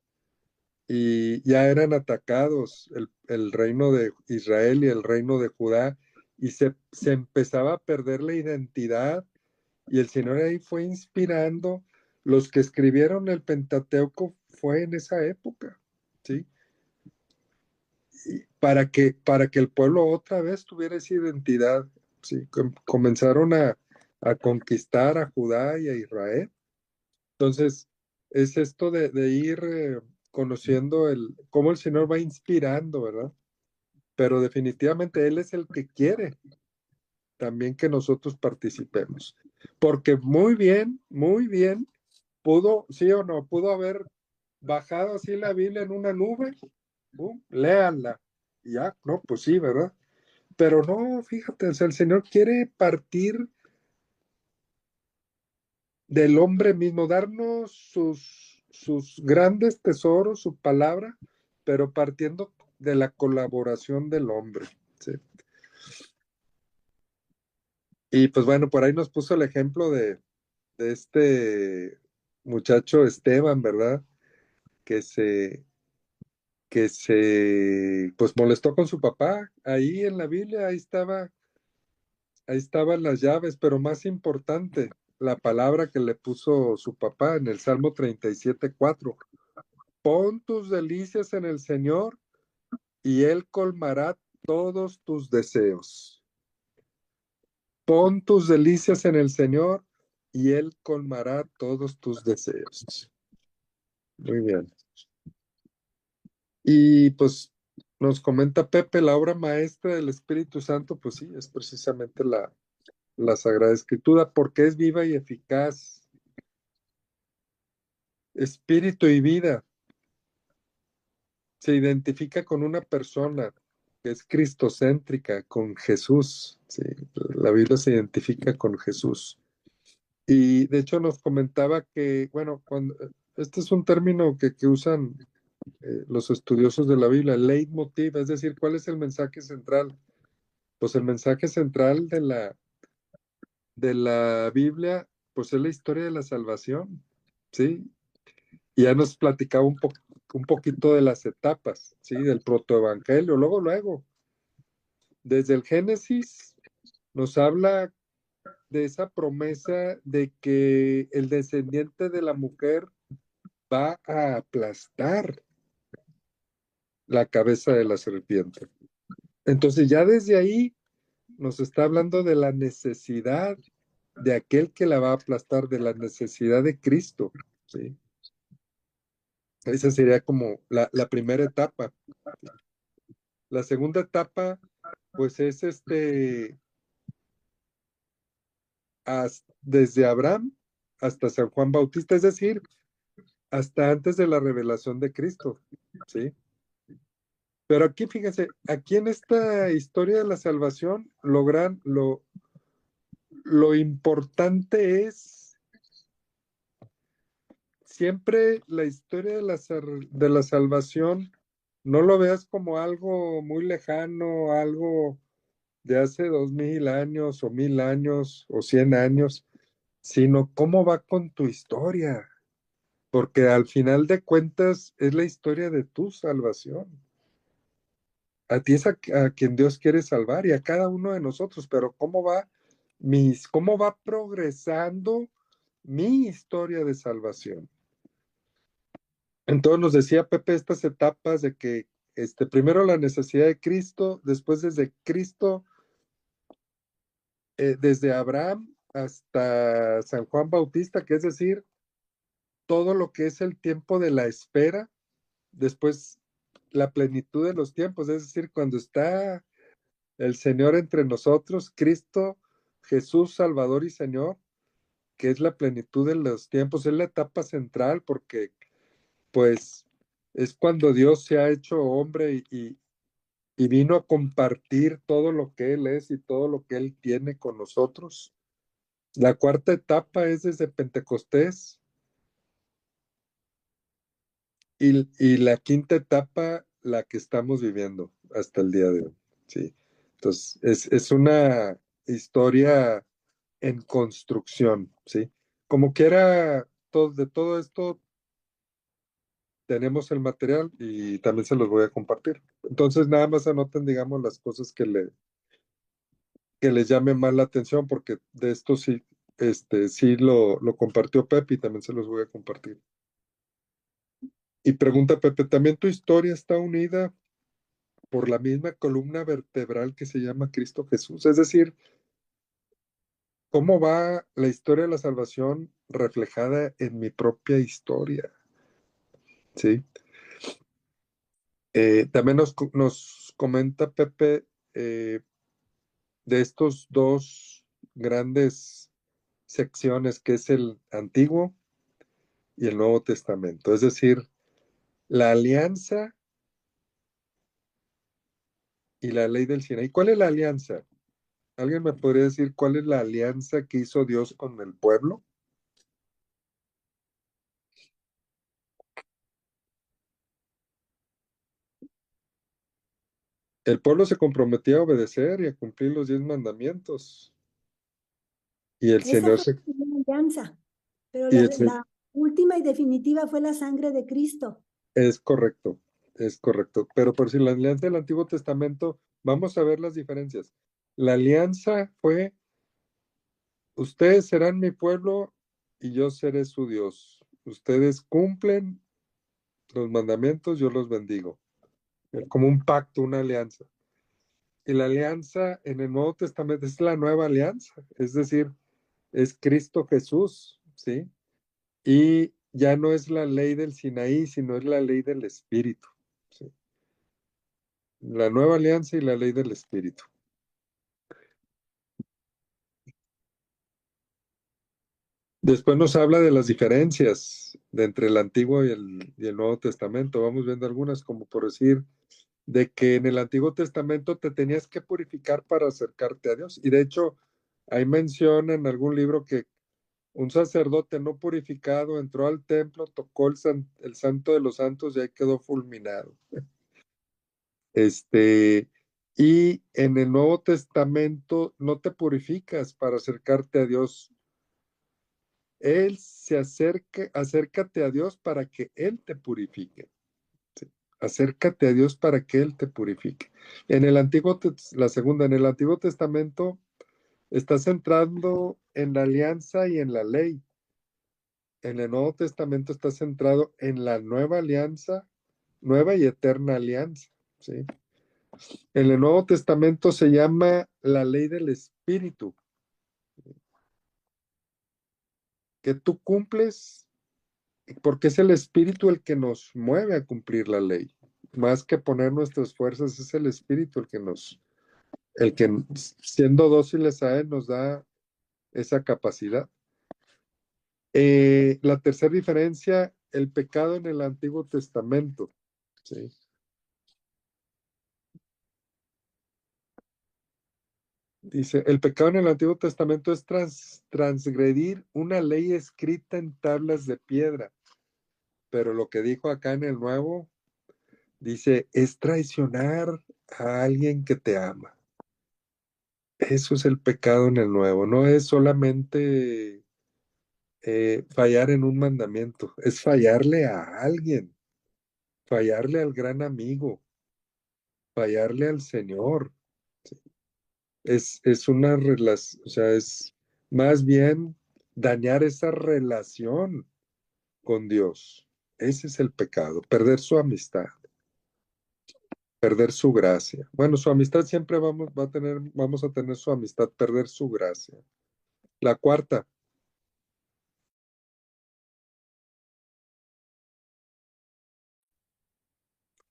y ya eran atacados el reino de Israel y el reino de Judá y se empezaba a perder la identidad y el Señor ahí fue inspirando. Los que escribieron el Pentateuco fue en esa época, ¿sí? Y para que el pueblo otra vez tuviera esa identidad, ¿sí? Comenzaron a conquistar a Judá y a Israel. Entonces, es esto de ir conociendo cómo el Señor va inspirando, ¿verdad? Pero definitivamente Él es el que quiere también que nosotros participemos. Porque muy bien, pudo, sí o no, pudo haber bajado así la Biblia en una nube, léanla. Y ya, no, pues sí, ¿verdad? Pero no, fíjate, o sea, el Señor quiere partir del hombre mismo, darnos sus grandes tesoros, su palabra, pero partiendo de la colaboración del hombre. ¿Sí? Y pues bueno, por ahí nos puso el ejemplo de este muchacho Esteban, ¿verdad? Que pues molestó con su papá. Ahí en la Biblia, ahí estaban las llaves, pero más importante, la palabra que le puso su papá en el Salmo 37:4. Pon tus delicias en el Señor y Él colmará todos tus deseos. Pon tus delicias en el Señor y Él colmará todos tus deseos. Muy bien. Y pues nos comenta Pepe, la obra maestra del Espíritu Santo, pues sí, es precisamente la Sagrada Escritura, porque es viva y eficaz. Espíritu y vida. Se identifica con una persona que es cristocéntrica, con Jesús. ¿Sí? La Biblia se identifica con Jesús. Y de hecho nos comentaba que, bueno, este es un término que usan los estudiosos de la Biblia, leitmotiv, es decir, ¿cuál es el mensaje central? Pues el mensaje central de la Biblia, pues es la historia de la salvación, ¿sí? Y ya nos platicaba un poquito de las etapas, ¿sí? Del protoevangelio, luego, Desde el Génesis nos habla de esa promesa de que el descendiente de la mujer va a aplastar la cabeza de la serpiente. Entonces ya desde ahí nos está hablando de la necesidad de aquel que la va a aplastar, de la necesidad de Cristo, ¿sí? Esa sería como la primera etapa. La segunda etapa, pues es desde Abraham hasta San Juan Bautista, es decir, hasta antes de la revelación de Cristo, ¿sí? Pero aquí, fíjense, aquí en esta historia de la salvación, lo importante es siempre la historia de la salvación, no lo veas como algo muy lejano, algo de hace 2000 años o 1000 años o 100 años, sino cómo va con tu historia, porque al final de cuentas es la historia de tu salvación. A ti es a quien Dios quiere salvar y a cada uno de nosotros, pero cómo va progresando mi historia de salvación. Entonces nos decía Pepe estas etapas de que primero la necesidad de Cristo, después desde Cristo, desde Abraham hasta San Juan Bautista, que es decir, todo lo que es el tiempo de la espera, después la plenitud de los tiempos, es decir, cuando está el Señor entre nosotros, Cristo, Jesús, Salvador y Señor, que es la plenitud de los tiempos, es la etapa central porque pues es cuando Dios se ha hecho hombre y vino a compartir todo lo que Él es y todo lo que Él tiene con nosotros. La cuarta etapa es desde Pentecostés y la quinta etapa la que estamos viviendo hasta el día de hoy. ¿Sí? Entonces, es una historia en construcción, ¿sí? Como quiera, de todo esto tenemos el material y también se los voy a compartir. Entonces, nada más anoten, digamos, las cosas que les llamen más la atención, porque de esto sí, sí lo compartió Pepe y también se los voy a compartir. Y pregunta Pepe, ¿también tu historia está unida por la misma columna vertebral que se llama Cristo Jesús? Es decir, ¿cómo va la historia de la salvación reflejada en mi propia historia? ¿Sí? También nos comenta Pepe de estos dos grandes secciones, que es el Antiguo y el Nuevo Testamento. Es decir, la alianza y la ley del Sinaí. ¿Cuál es la alianza? ¿Alguien me podría decir cuál es la alianza que hizo Dios con el pueblo? El pueblo se comprometía a obedecer y a cumplir los 10 mandamientos. Y el Esa Señor fue la primera alianza, pero y la última y definitiva fue la sangre de Cristo. es correcto, es correcto. Pero por si la alianza del Antiguo Testamento, vamos a ver las diferencias. La alianza fue, ustedes serán mi pueblo y yo seré su Dios. Ustedes cumplen los mandamientos, yo los bendigo. Como un pacto, una alianza. Y la alianza en el Nuevo Testamento es la nueva alianza, es decir, es Cristo Jesús, ¿sí? Y ya no es la ley del Sinaí, sino es la ley del Espíritu, ¿sí? La nueva alianza y la ley del Espíritu. Después nos habla de las diferencias entre el Antiguo y el Nuevo Testamento. Vamos viendo algunas, como por decir, de que en el Antiguo Testamento te tenías que purificar para acercarte a Dios. Y de hecho, hay mención en algún libro que un sacerdote no purificado entró al templo, tocó el santo de los santos y ahí quedó fulminado. Y en el Nuevo Testamento no te purificas para acercarte a Dios. Acércate a Dios para que Él te purifique. ¿Sí? Acércate a Dios para que Él te purifique. La segunda, en el Antiguo Testamento está centrado en la alianza y en la ley. En el Nuevo Testamento está centrado en la nueva alianza, nueva y eterna alianza, ¿sí? En el Nuevo Testamento se llama la ley del Espíritu, que tú cumples, porque es el Espíritu el que nos mueve a cumplir la ley. Más que poner nuestras fuerzas, es el Espíritu el que siendo dóciles a Él nos da esa capacidad. La tercera diferencia, el pecado en el Antiguo Testamento, ¿sí? Dice, el pecado en el Antiguo Testamento es transgredir una ley escrita en tablas de piedra, pero lo que dijo acá en el Nuevo, dice, es traicionar a alguien que te ama. Eso es el pecado en el Nuevo, no es solamente fallar en un mandamiento, es fallarle a alguien, fallarle al gran amigo, fallarle al Señor. Es una relación, o sea, es más bien dañar esa relación con Dios. Ese es el pecado, perder su amistad, perder su gracia. Bueno, su amistad siempre vamos a tener su amistad, perder su gracia. La cuarta,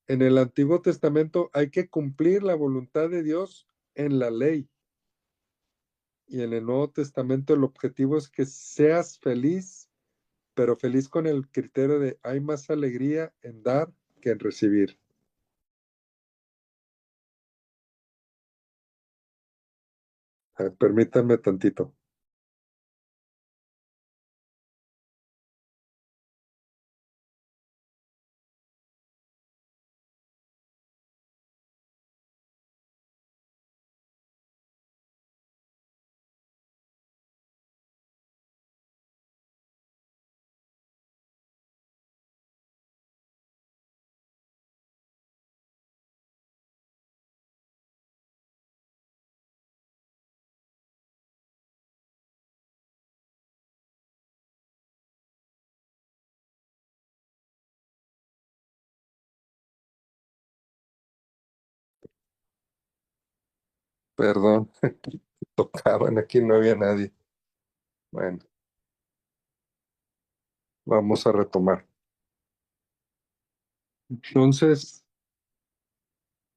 en el Antiguo Testamento hay que cumplir la voluntad de Dios en la ley. Y en el Nuevo Testamento el objetivo es que seas feliz, pero feliz con el criterio de hay más alegría en dar que en recibir. Permítanme tantito. Perdón, tocaban aquí, no había nadie. Bueno, vamos a retomar. Entonces,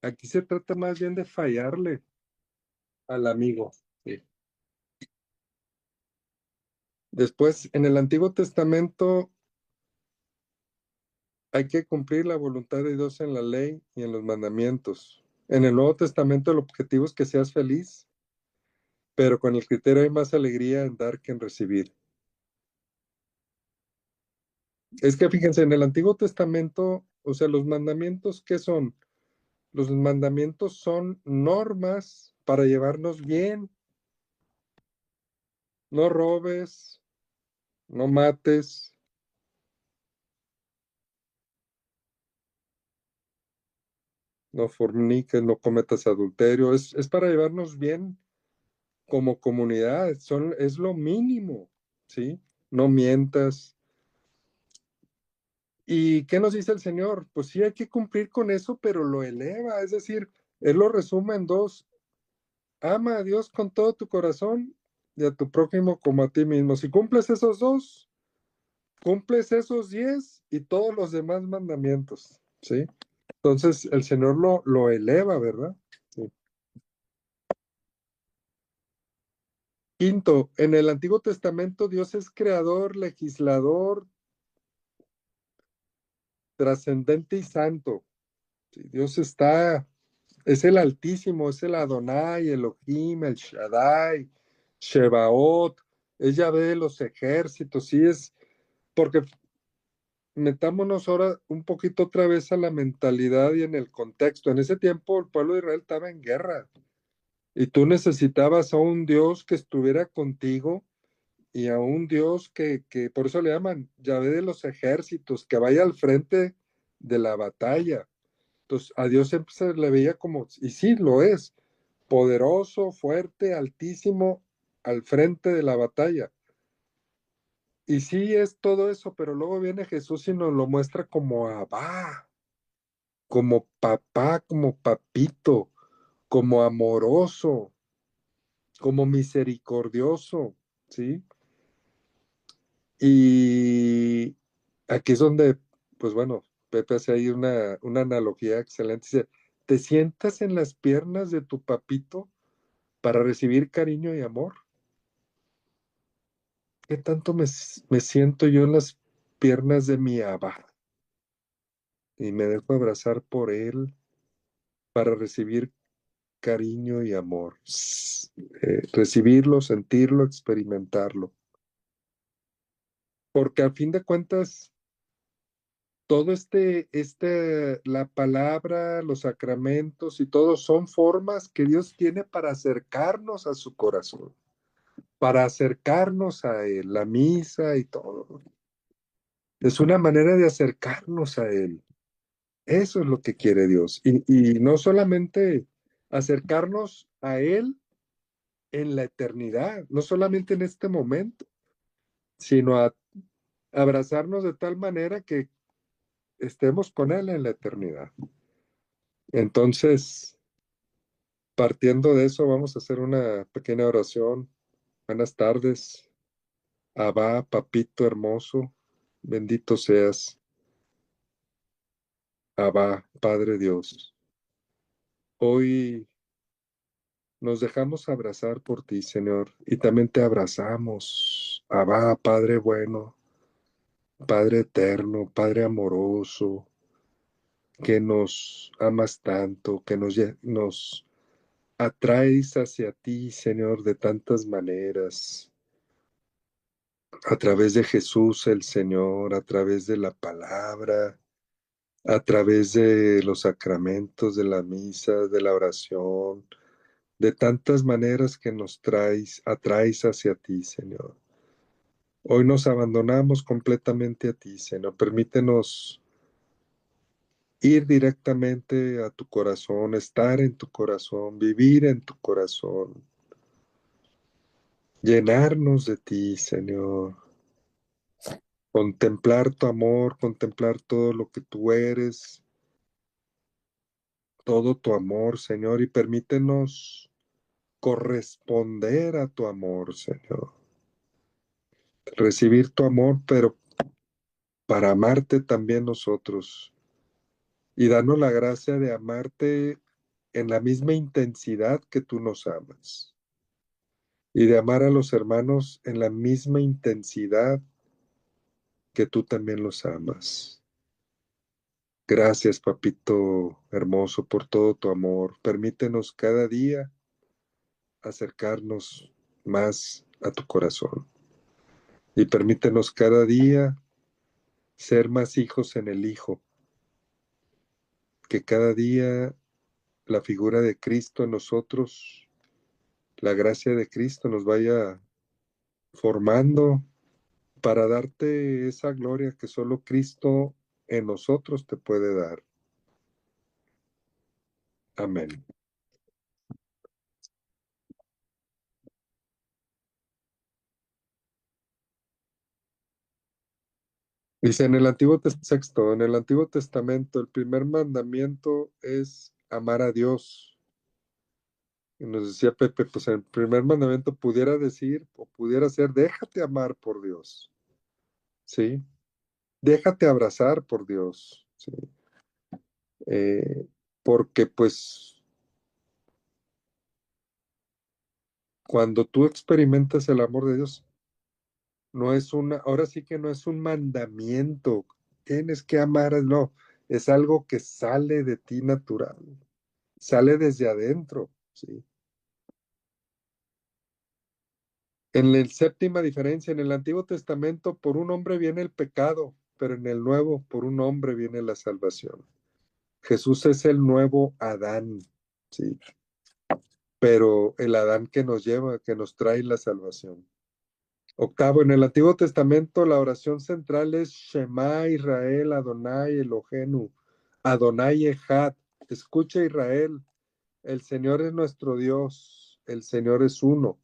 aquí se trata más bien de fallarle al amigo. ¿Sí? Después, en el Antiguo Testamento hay que cumplir la voluntad de Dios en la ley y en los mandamientos. En el Nuevo Testamento el objetivo es que seas feliz, pero con el criterio hay más alegría en dar que en recibir. Es que fíjense, en el Antiguo Testamento, o sea, los mandamientos, ¿qué son? Los mandamientos son normas para llevarnos bien. No robes, no mates, no forniques, no cometas adulterio. Es para llevarnos bien como comunidad. Es lo mínimo, ¿sí? No mientas. ¿Y qué nos dice el Señor? Pues sí, hay que cumplir con eso, pero lo eleva. Es decir, Él lo resume en dos. Ama a Dios con todo tu corazón y a tu prójimo como a ti mismo. Si cumples esos dos, cumples esos 10 y todos los demás mandamientos, ¿sí? Entonces el Señor lo eleva, ¿verdad? Sí. Quinto, en el Antiguo Testamento Dios es creador, legislador, trascendente y santo. Sí, Dios es el Altísimo, es el Adonai, Elohim, el Shaddai, Shebaot, es Yahvé de los ejércitos, sí es, porque metámonos ahora un poquito otra vez a la mentalidad y en el contexto. En ese tiempo el pueblo de Israel estaba en guerra y tú necesitabas a un Dios que estuviera contigo y a un Dios que por eso le llaman Yahvé de los ejércitos, que vaya al frente de la batalla. Entonces, a Dios siempre se le veía como, y sí, lo es, poderoso, fuerte, altísimo, al frente de la batalla. Y sí es todo eso, pero luego viene Jesús y nos lo muestra como Abba, como papá, como papito, como amoroso, como misericordioso, ¿sí? Y aquí es donde, pues bueno, Pepe hace ahí una analogía excelente. Dice, ¿te sientas en las piernas de tu papito para recibir cariño y amor? ¿Qué tanto me siento yo en las piernas de mi Abba? Y me dejo abrazar por él para recibir cariño y amor. Recibirlo, sentirlo, experimentarlo. Porque al fin de cuentas, todo la palabra, los sacramentos y todo son formas que Dios tiene para acercarnos a su corazón, para acercarnos a Él, la misa y todo. Es una manera de acercarnos a Él. Eso es lo que quiere Dios. Y no solamente acercarnos a Él en la eternidad, no solamente en este momento, sino a abrazarnos de tal manera que estemos con Él en la eternidad. Entonces, partiendo de eso, vamos a hacer una pequeña oración. Buenas tardes. Abba, papito hermoso, bendito seas. Abba, Padre Dios. Hoy nos dejamos abrazar por ti, Señor, y también te abrazamos. Abba, Padre bueno, Padre eterno, Padre amoroso, que nos amas tanto, que nos atraes hacia ti, Señor, de tantas maneras, a través de Jesús el Señor, a través de la palabra, a través de los sacramentos, de la misa, de la oración, de tantas maneras que nos atraes hacia ti, Señor. Hoy nos abandonamos completamente a ti, Señor. Permítenos ir directamente a tu corazón, estar en tu corazón, vivir en tu corazón, llenarnos de ti, Señor. Contemplar tu amor, contemplar todo lo que tú eres, todo tu amor, Señor, y permítenos corresponder a tu amor, Señor. Recibir tu amor, pero para amarte también nosotros. Y danos la gracia de amarte en la misma intensidad que tú nos amas. Y de amar a los hermanos en la misma intensidad que tú también los amas. Gracias, papito hermoso, por todo tu amor. Permítenos cada día acercarnos más a tu corazón. Y permítenos cada día ser más hijos en el Hijo. Que cada día la figura de Cristo en nosotros, la gracia de Cristo nos vaya formando para darte esa gloria que solo Cristo en nosotros te puede dar. Amén. Dice en el en el Antiguo Testamento, el primer mandamiento es amar a Dios. Y nos decía Pepe, pues el primer mandamiento pudiera decir o pudiera ser, déjate amar por Dios, ¿sí? Déjate abrazar por Dios, ¿sí? Porque pues cuando tú experimentas el amor de Dios, ahora sí que no es un mandamiento, tienes que amar, no, es algo que sale de ti natural, sale desde adentro, ¿sí? En la séptima diferencia, en el Antiguo Testamento, por un hombre viene el pecado, pero en el Nuevo, por un hombre viene la salvación. Jesús es el nuevo Adán, ¿sí? Pero el Adán que nos lleva, que nos trae la salvación. Octavo, en el Antiguo Testamento la oración central es Shema Israel Adonai Elohenu, Adonai Echad, Escucha, Israel, el Señor es nuestro Dios, el Señor es uno.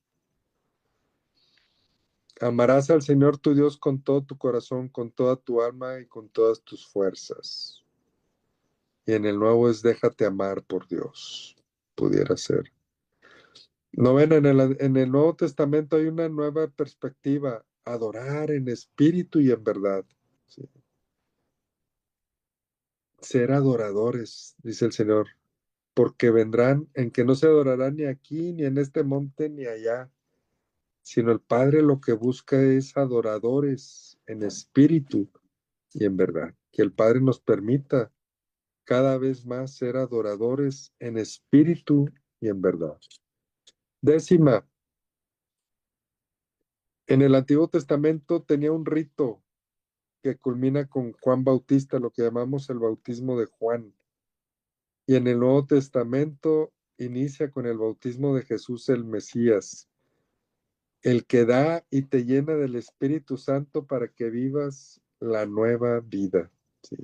Amarás al Señor tu Dios con todo tu corazón, con toda tu alma y con todas tus fuerzas. Y en el nuevo es déjate amar por Dios, pudiera ser. Novena, en el Nuevo Testamento hay una nueva perspectiva, adorar en espíritu y en verdad. ¿Sí? Ser adoradores, dice el Señor, porque vendrán en que no se adorarán ni aquí, ni en este monte, ni allá, sino el Padre lo que busca es adoradores en espíritu y en verdad. Que el Padre nos permita cada vez más ser adoradores en espíritu y en verdad. Décima, en el Antiguo Testamento tenía un rito que culmina con Juan Bautista, lo que llamamos el bautismo de Juan. Y en el Nuevo Testamento inicia con el bautismo de Jesús el Mesías, el que da y te llena del Espíritu Santo para que vivas la nueva vida. ¿Sí?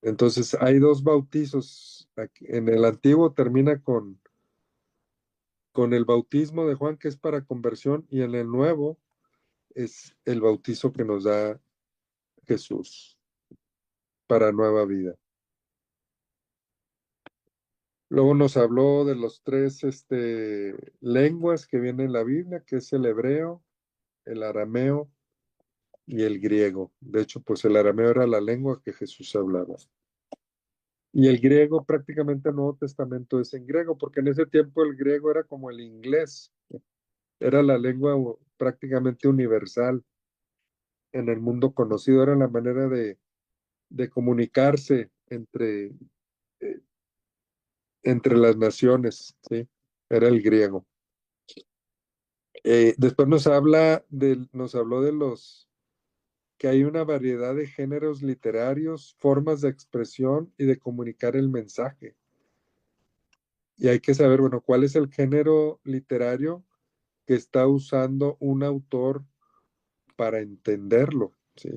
Entonces hay dos bautizos. En el antiguo termina con el bautismo de Juan, que es para conversión, y en el nuevo es el bautizo que nos da Jesús para nueva vida. Luego nos habló de los tres lenguas que vienen en la Biblia, que es el hebreo, el arameo y el griego. De hecho, pues el arameo era la lengua que Jesús hablaba. Y el griego, prácticamente el Nuevo Testamento es en griego, porque en ese tiempo el griego era como el inglés, era la lengua prácticamente universal en el mundo conocido, era la manera de comunicarse eh, entre las naciones, ¿sí? Era el griego. Después nos habló de que hay una variedad de géneros literarios, formas de expresión y de comunicar el mensaje. Y hay que saber, bueno, cuál es el género literario que está usando un autor para entenderlo, ¿sí?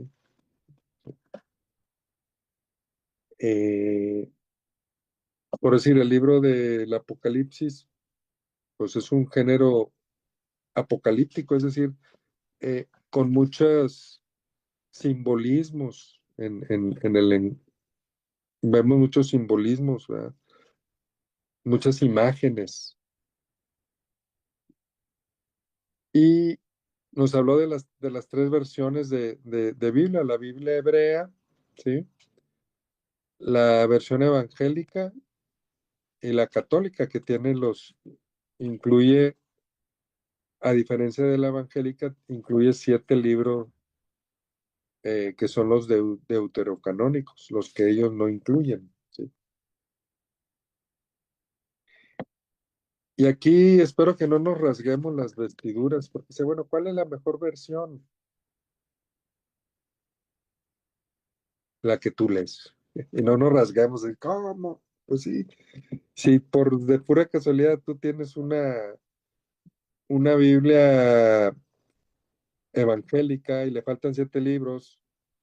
Por decir, el libro del Apocalipsis, pues es un género apocalíptico, es decir, con muchos simbolismos vemos muchos simbolismos, ¿verdad? Muchas imágenes. Y nos habló de las tres versiones de Biblia, la Biblia hebrea, ¿sí? La versión evangélica y la católica, que incluye, a diferencia de la evangélica, incluye 7 libros que son los deuterocanónicos, los que ellos no incluyen, ¿sí? Y aquí espero que no nos rasguemos las vestiduras, porque dice, bueno, ¿cuál es la mejor versión? La que tú lees. Y no nos rasguemos de, ¿cómo? Pues sí, si por de pura casualidad tú tienes una Biblia evangélica y le faltan 7 libros,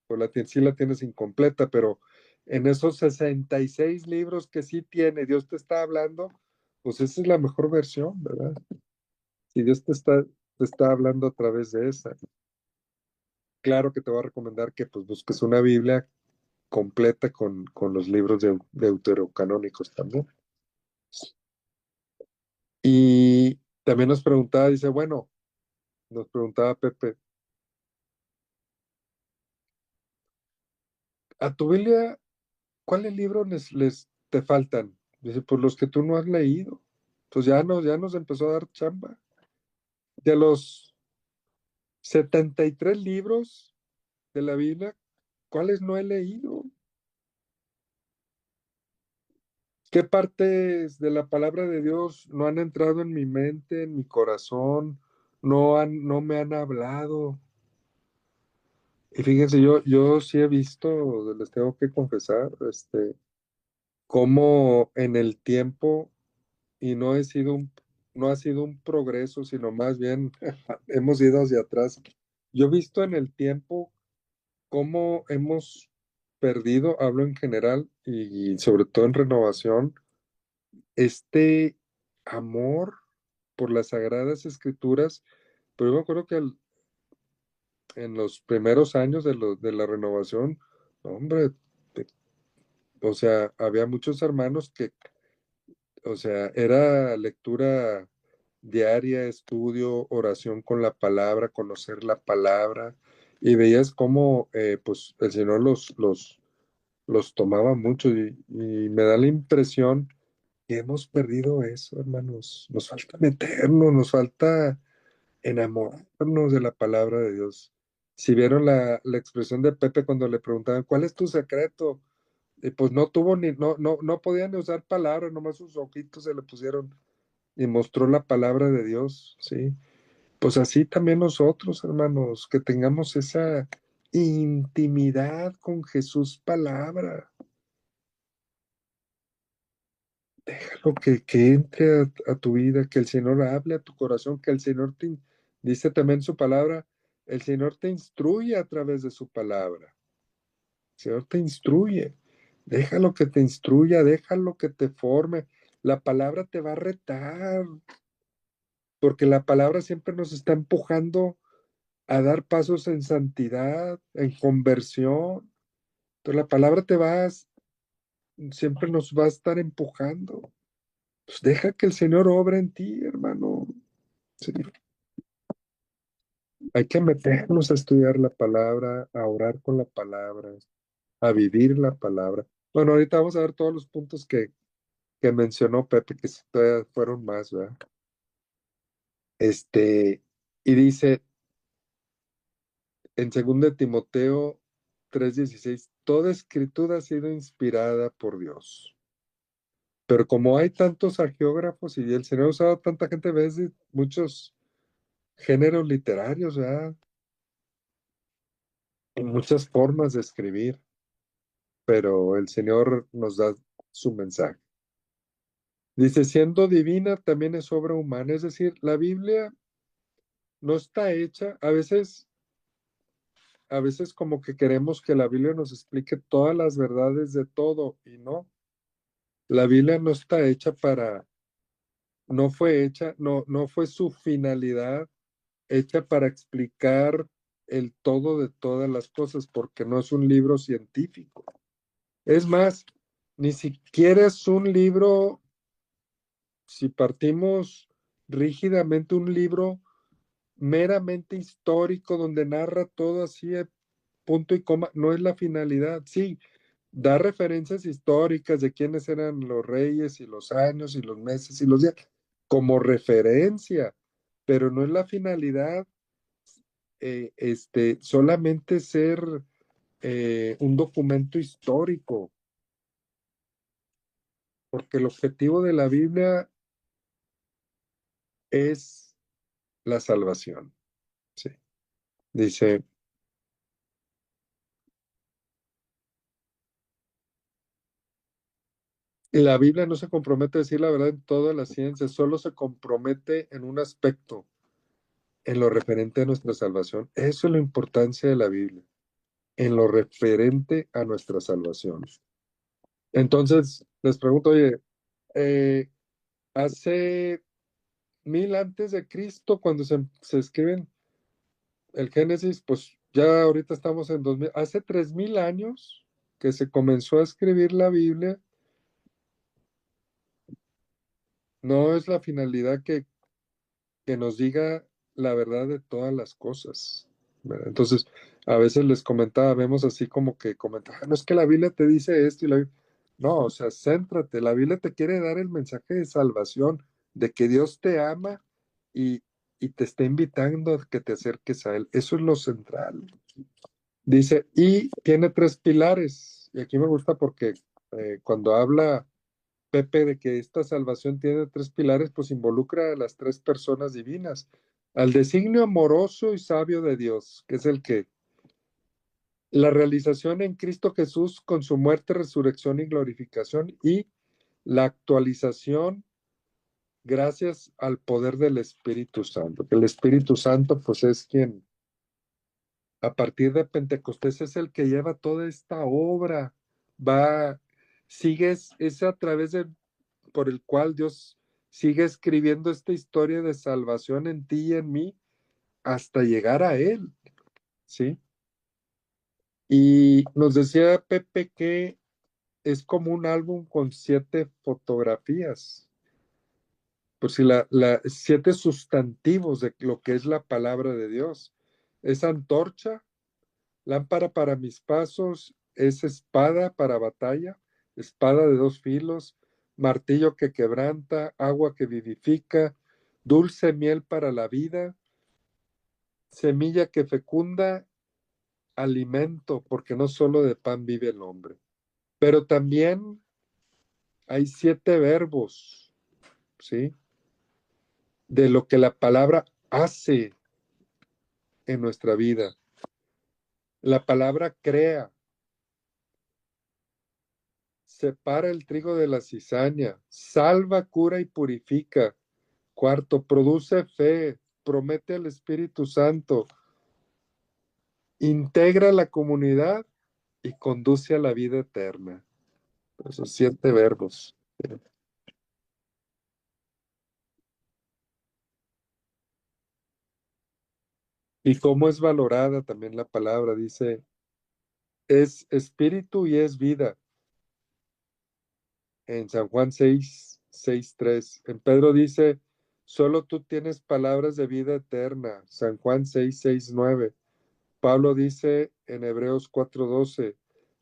pues sí la tienes incompleta, pero en esos 66 libros que sí tiene, Dios te está hablando, pues esa es la mejor versión, ¿verdad? Si Dios te está hablando a través de esa. Claro que te voy a recomendar que pues busques una Biblia completa con los libros deuterocanónicos también. Y también nos preguntaba, dice, bueno, nos preguntaba Pepe, ¿a tu Biblia cuáles libros te faltan? Dice, pues los que tú no has leído. Pues ya nos empezó a dar chamba. De los 73 libros de la Biblia, ¿cuáles no he leído? ¿Qué partes de la palabra de Dios no han entrado en mi mente, en mi corazón? No me han hablado. Y fíjense, yo sí he visto, les tengo que confesar, cómo en el tiempo, y no ha sido un progreso, sino más bien hemos ido hacia atrás. Yo he visto en el tiempo cómo hemos perdido, hablo en general y sobre todo en renovación, este amor por las Sagradas Escrituras. Pero yo me acuerdo que en los primeros años de la renovación, hombre, te- o sea, había muchos hermanos que, o sea, era lectura diaria, estudio, oración con la palabra, conocer la palabra, y veías cómo pues el Señor los tomaba mucho y me da la impresión que hemos perdido eso, hermanos. Nos falta meternos, nos falta enamorarnos de la palabra de Dios. Si vieron la expresión de Pepe cuando le preguntaban, ¿cuál es tu secreto? Y pues no tuvo no podían ni usar palabras, nomás sus ojitos se le pusieron y mostró la palabra de Dios, ¿sí? Pues así también nosotros, hermanos, que tengamos esa intimidad con Jesús palabra. Déjalo que entre a tu vida, que el Señor hable a tu corazón, que el Señor dice también su palabra, el Señor te instruye a través de su palabra. El Señor te instruye. Déjalo que te instruya, déjalo que te forme. La palabra te va a retar, porque la palabra siempre nos está empujando a dar pasos en santidad, en conversión. Entonces la palabra siempre nos va a estar empujando. Pues deja que el Señor obra en ti, hermano. Sí. Hay que meternos a estudiar la palabra, a orar con la palabra, a vivir la palabra. Bueno, ahorita vamos a ver todos los puntos que mencionó Pepe, que todavía fueron más, ¿verdad? Y dice en 2 Timoteo 3:16, toda escritura ha sido inspirada por Dios. Pero como hay tantos agiógrafos y el Señor ha usado tanta gente, ves muchos géneros literarios, ¿verdad? Y muchas formas de escribir, pero el Señor nos da su mensaje. Dice, siendo divina, también es obra humana. Es decir, la Biblia no está hecha, a veces como que queremos que la Biblia nos explique todas las verdades de todo, y no. La Biblia no está hecha no fue hecha, no fue su finalidad hecha para explicar el todo de todas las cosas, porque no es un libro científico. Es más, ni siquiera es un libro, si partimos rígidamente, un libro meramente histórico donde narra todo así, punto y coma, no es la finalidad. Sí, da referencias históricas de quiénes eran los reyes y los años y los meses y los días, como referencia, pero no es la finalidad solamente ser un documento histórico, porque el objetivo de la Biblia es la salvación. Sí. Dice, la Biblia no se compromete a decir la verdad en toda la ciencia, solo se compromete en un aspecto, en lo referente a nuestra salvación. Eso es la importancia de la Biblia, en lo referente a nuestra salvación. Entonces, les pregunto, oye, hace 1000 antes de Cristo, cuando se escriben el Génesis, pues ya ahorita estamos en 2000, hace 3000 años que se comenzó a escribir la Biblia, no es la finalidad que nos diga la verdad de todas las cosas, ¿verdad? Entonces, a veces les comentaba, vemos así como que comentaban, no es que la Biblia te dice esto y no, o sea, céntrate, la Biblia te quiere dar el mensaje de salvación, de que Dios te ama y, y te está invitando a que te acerques a Él. Eso es lo central. Dice, y tiene 3 pilares, y aquí me gusta porque cuando habla Pepe de que esta salvación tiene 3 pilares, pues involucra a las 3 personas divinas, al designio amoroso y sabio de Dios, que es la realización en Cristo Jesús con su muerte, resurrección y glorificación, y la actualización gracias al poder del Espíritu Santo, que el Espíritu Santo pues es quien a partir de Pentecostés es el que lleva toda esta obra. Es a través por el cual Dios sigue escribiendo esta historia de salvación en ti y en mí hasta llegar a Él, ¿sí? Y nos decía Pepe que es como un álbum con 7 fotografías, por si 7 sustantivos de lo que es la palabra de Dios. Es antorcha, lámpara para mis pasos, es espada para batalla, espada de 2 filos, martillo que quebranta, agua que vivifica, dulce miel para la vida, semilla que fecunda, alimento, porque no solo de pan vive el hombre. Pero también hay 7 verbos, ¿sí? De lo que la palabra hace en nuestra vida. La palabra crea, separa el trigo de la cizaña, salva, cura y purifica. Cuarto, produce fe, promete al Espíritu Santo, integra la comunidad y conduce a la vida eterna. Esos 7 verbos. Y cómo es valorada también la palabra, dice, es espíritu y es vida. En San Juan 6:3. En Pedro dice, solo tú tienes palabras de vida eterna. San Juan 6:9. Pablo dice en Hebreos 4:12,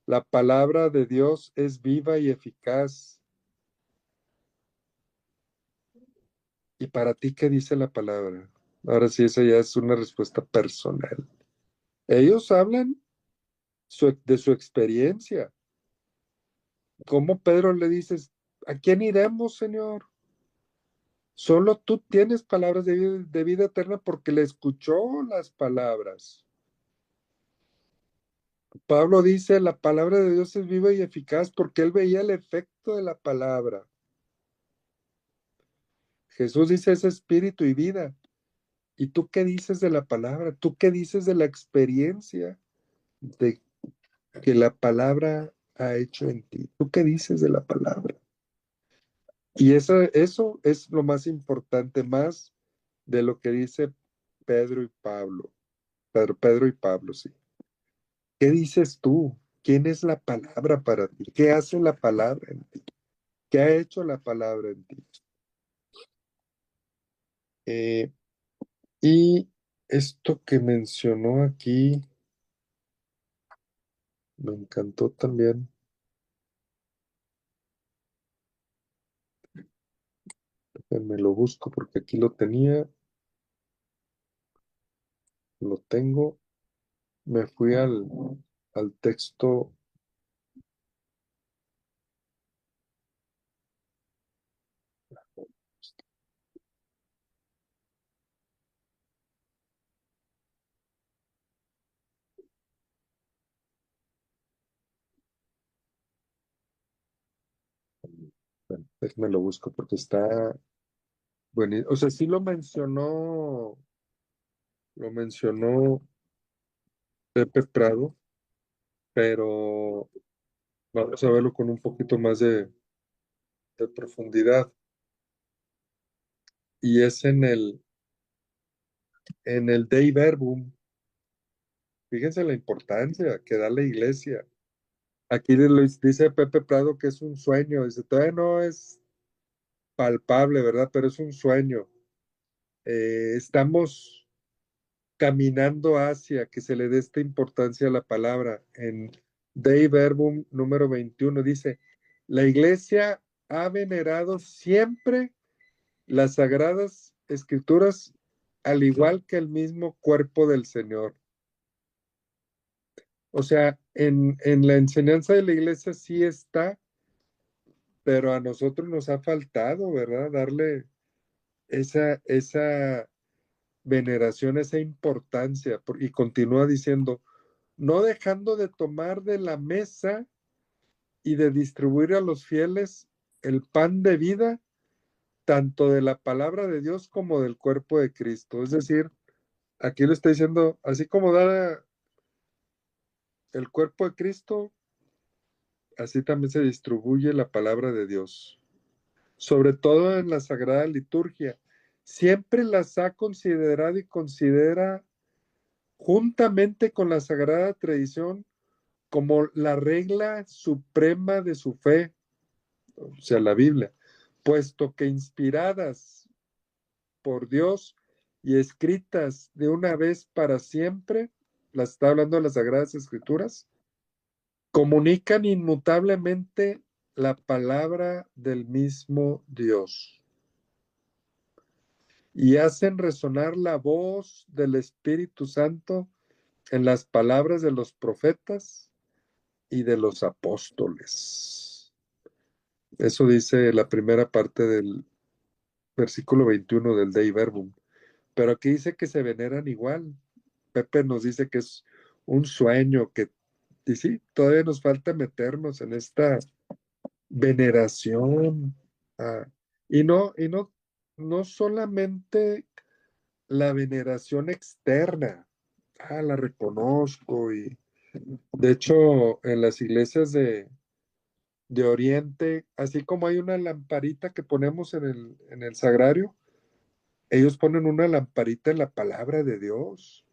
la palabra de Dios es viva y eficaz. ¿Y para ti qué dice la palabra? Ahora sí, esa ya es una respuesta personal. Ellos hablan de su experiencia. ¿Cómo Pedro le dices, ¿a quién iremos, Señor? Solo tú tienes palabras de vida eterna porque le escuchó las palabras. Pablo dice, la palabra de Dios es viva y eficaz porque él veía el efecto de la palabra. Jesús dice, es espíritu y vida. ¿Y tú qué dices de la palabra? ¿Tú qué dices de la experiencia de que la palabra ha hecho en ti? ¿Tú qué dices de la palabra? Y eso es lo más importante, más de lo que dice Pedro y Pablo. Pedro y Pablo, sí. ¿Qué dices tú? ¿Quién es la palabra para ti? ¿Qué hace la palabra en ti? ¿Qué ha hecho la palabra en ti? Eh, y esto que mencionó aquí me encantó también. Me lo busco porque aquí lo tenía, lo tengo. Me fui al texto. Bueno, déjame lo busco porque está bueno. O sea, sí lo mencionó Pepe Prado, pero vamos a verlo con un poquito más de profundidad. Y es en el Dei Verbum. Fíjense la importancia que da la iglesia. Aquí dice Pepe Prado que es un sueño. Dice, todavía no es palpable, ¿verdad? Pero es un sueño. Estamos caminando hacia que se le dé esta importancia a la palabra. En Dei Verbum número 21 dice, la iglesia ha venerado siempre las sagradas escrituras al igual que el mismo cuerpo del Señor. O sea, en la enseñanza de la iglesia sí está, pero a nosotros nos ha faltado, ¿verdad? Darle esa veneración, esa importancia. Y continúa diciendo, no dejando de tomar de la mesa y de distribuir a los fieles el pan de vida, tanto de la palabra de Dios como del cuerpo de Cristo. Es decir, aquí lo está diciendo, así como da el cuerpo de Cristo, así también se distribuye la palabra de Dios, sobre todo en la Sagrada Liturgia. Siempre las ha considerado y considera juntamente con la Sagrada Tradición como la regla suprema de su fe, o sea, la Biblia, puesto que inspiradas por Dios y escritas de una vez para siempre, las está hablando de las Sagradas Escrituras, comunican inmutablemente la palabra del mismo Dios y hacen resonar la voz del Espíritu Santo en las palabras de los profetas y de los apóstoles. Eso dice la primera parte del versículo 21 del Dei Verbum. Pero aquí dice que se veneran igual. Pepe nos dice que es un sueño, y sí, todavía nos falta meternos en esta veneración. Y no solamente la veneración externa. La reconozco y de hecho en las iglesias de Oriente, así como hay una lamparita que ponemos en el sagrario, ellos ponen una lamparita en la palabra de Dios,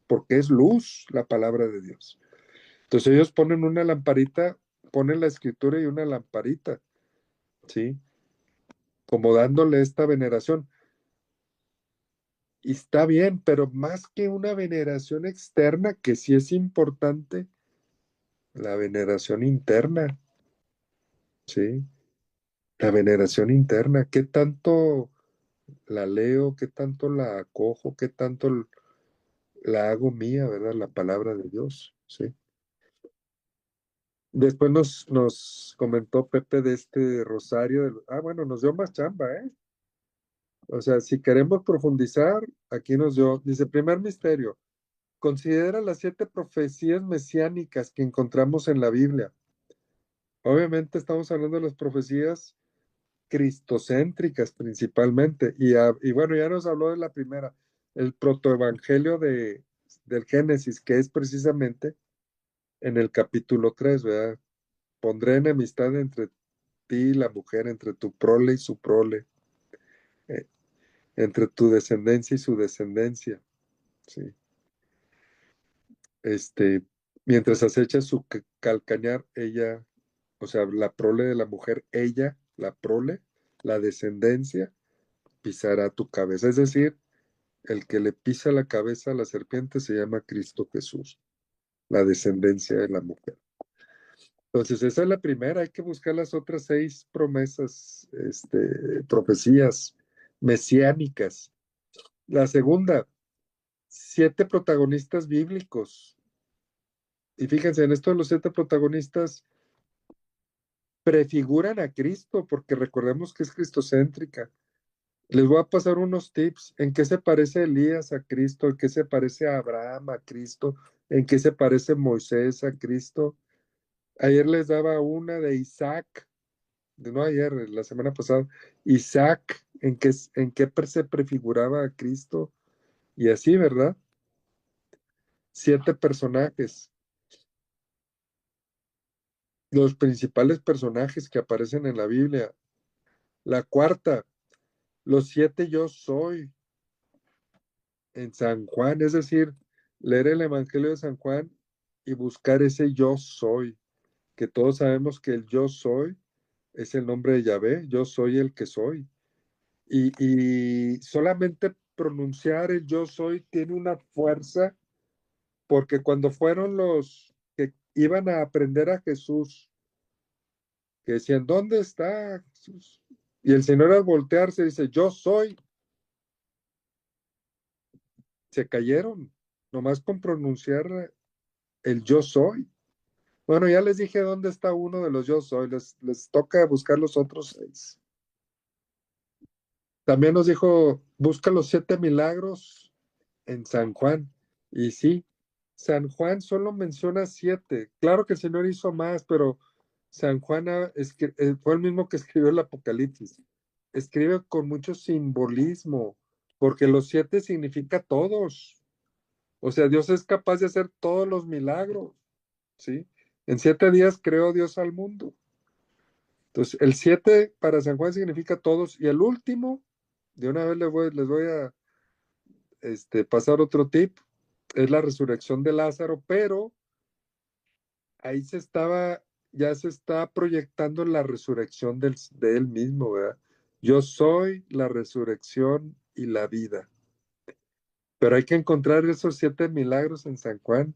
porque es luz la palabra de Dios. Entonces ellos ponen una lamparita, ponen la escritura y una lamparita, ¿sí? Como dándole esta veneración. Y está bien, pero más que una veneración externa, que sí es importante, la veneración interna, ¿sí? La veneración interna, ¿qué tanto la leo, qué tanto la acojo, qué tanto la hago mía, ¿verdad? La palabra de Dios, ¿sí? Después nos comentó Pepe de este rosario. Bueno, nos dio más chamba, ¿eh? O sea, si queremos profundizar, aquí nos dio, dice, primer misterio, considera las 7 profecías mesiánicas que encontramos en la Biblia. Obviamente estamos hablando de las profecías cristocéntricas principalmente. Y bueno, ya nos habló de la primera, el protoevangelio del Génesis, que es precisamente en el capítulo 3, ¿verdad? Pondré enemistad entre ti y la mujer, entre tu prole y su prole, eh, entre tu descendencia y su descendencia, ¿sí? Mientras acecha su calcañar, ella, o sea, la prole de la mujer, ella, la prole, la descendencia, pisará tu cabeza. Es decir, el que le pisa la cabeza a la serpiente se llama Cristo Jesús, la descendencia de la mujer. Entonces, esa es la primera. Hay que buscar las otras 6 promesas, profecías mesiánicas. La segunda, 7 protagonistas bíblicos. Y fíjense, en esto de los 7 protagonistas prefiguran a Cristo, porque recordemos que es cristocéntrica. Les voy a pasar unos tips. ¿En qué se parece Elías a Cristo? ¿En qué se parece Abraham a Cristo? ¿En qué se parece Moisés a Cristo? Ayer les daba una de Isaac, no ayer, la semana pasada. Isaac, ¿en qué se prefiguraba a Cristo? Y así, ¿verdad? 7 personajes. Los principales personajes que aparecen en la Biblia. La cuarta, los 7 yo soy en San Juan, es decir, leer el Evangelio de San Juan y buscar ese yo soy, que todos sabemos que el yo soy es el nombre de Yahvé, yo soy el que soy. Y solamente pronunciar el yo soy tiene una fuerza, porque cuando fueron los que iban a aprender a Jesús, que decían, ¿dónde está Jesús? Y el Señor al voltearse dice, yo soy. Se cayeron, nomás con pronunciar el yo soy. Bueno, ya les dije dónde está uno de los yo soy, les toca buscar los otros 6. También nos dijo, busca los 7 milagros en San Juan. Y sí, San Juan solo menciona 7. Claro que el Señor hizo más, pero San Juan fue el mismo que escribió el Apocalipsis. Escribe con mucho simbolismo, porque los 7 significa todos. O sea, Dios es capaz de hacer todos los milagros. ¿sí? En 7 días creó Dios al mundo. Entonces, el 7 para San Juan significa todos, y el último, de una vez les voy a pasar otro tip, es la resurrección de Lázaro, pero ahí ya se está proyectando la resurrección de él mismo, ¿verdad? Yo soy la resurrección y la vida. Pero hay que encontrar esos 7 milagros en San Juan.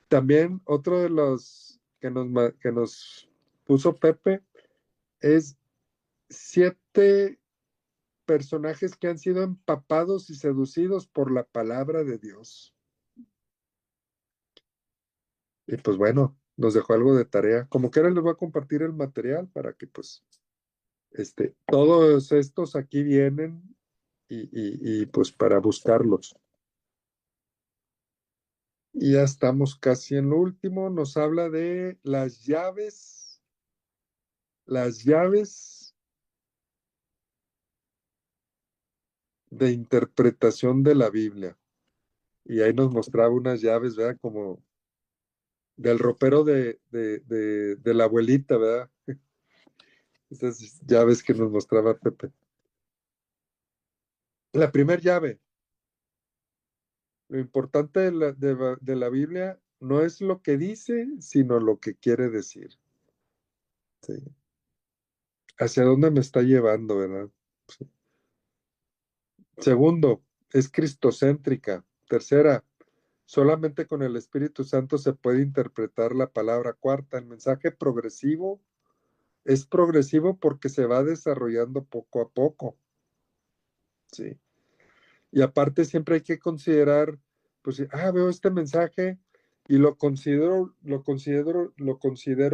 También otro de los que nos puso Pepe es 7 personajes que han sido empapados y seducidos por la palabra de Dios. Y pues bueno, nos dejó algo de tarea. Como quiera les voy a compartir el material para que pues todos estos aquí vienen y pues para buscarlos. Y ya estamos casi en lo último. Nos habla de las llaves de interpretación de la Biblia. Y ahí nos mostraba unas llaves, ¿verdad? Como del ropero de la abuelita, ¿verdad? Esas llaves que nos mostraba Pepe. La primera llave, lo importante de la Biblia no es lo que dice, sino lo que quiere decir. Sí. ¿Hacia dónde me está llevando, verdad? Sí. Segundo, es cristocéntrica. Tercera, solamente con el Espíritu Santo se puede interpretar la palabra. Cuarta, el mensaje progresivo es progresivo porque se va desarrollando poco a poco. Sí. Y aparte siempre hay que considerar, pues, veo este mensaje y lo considero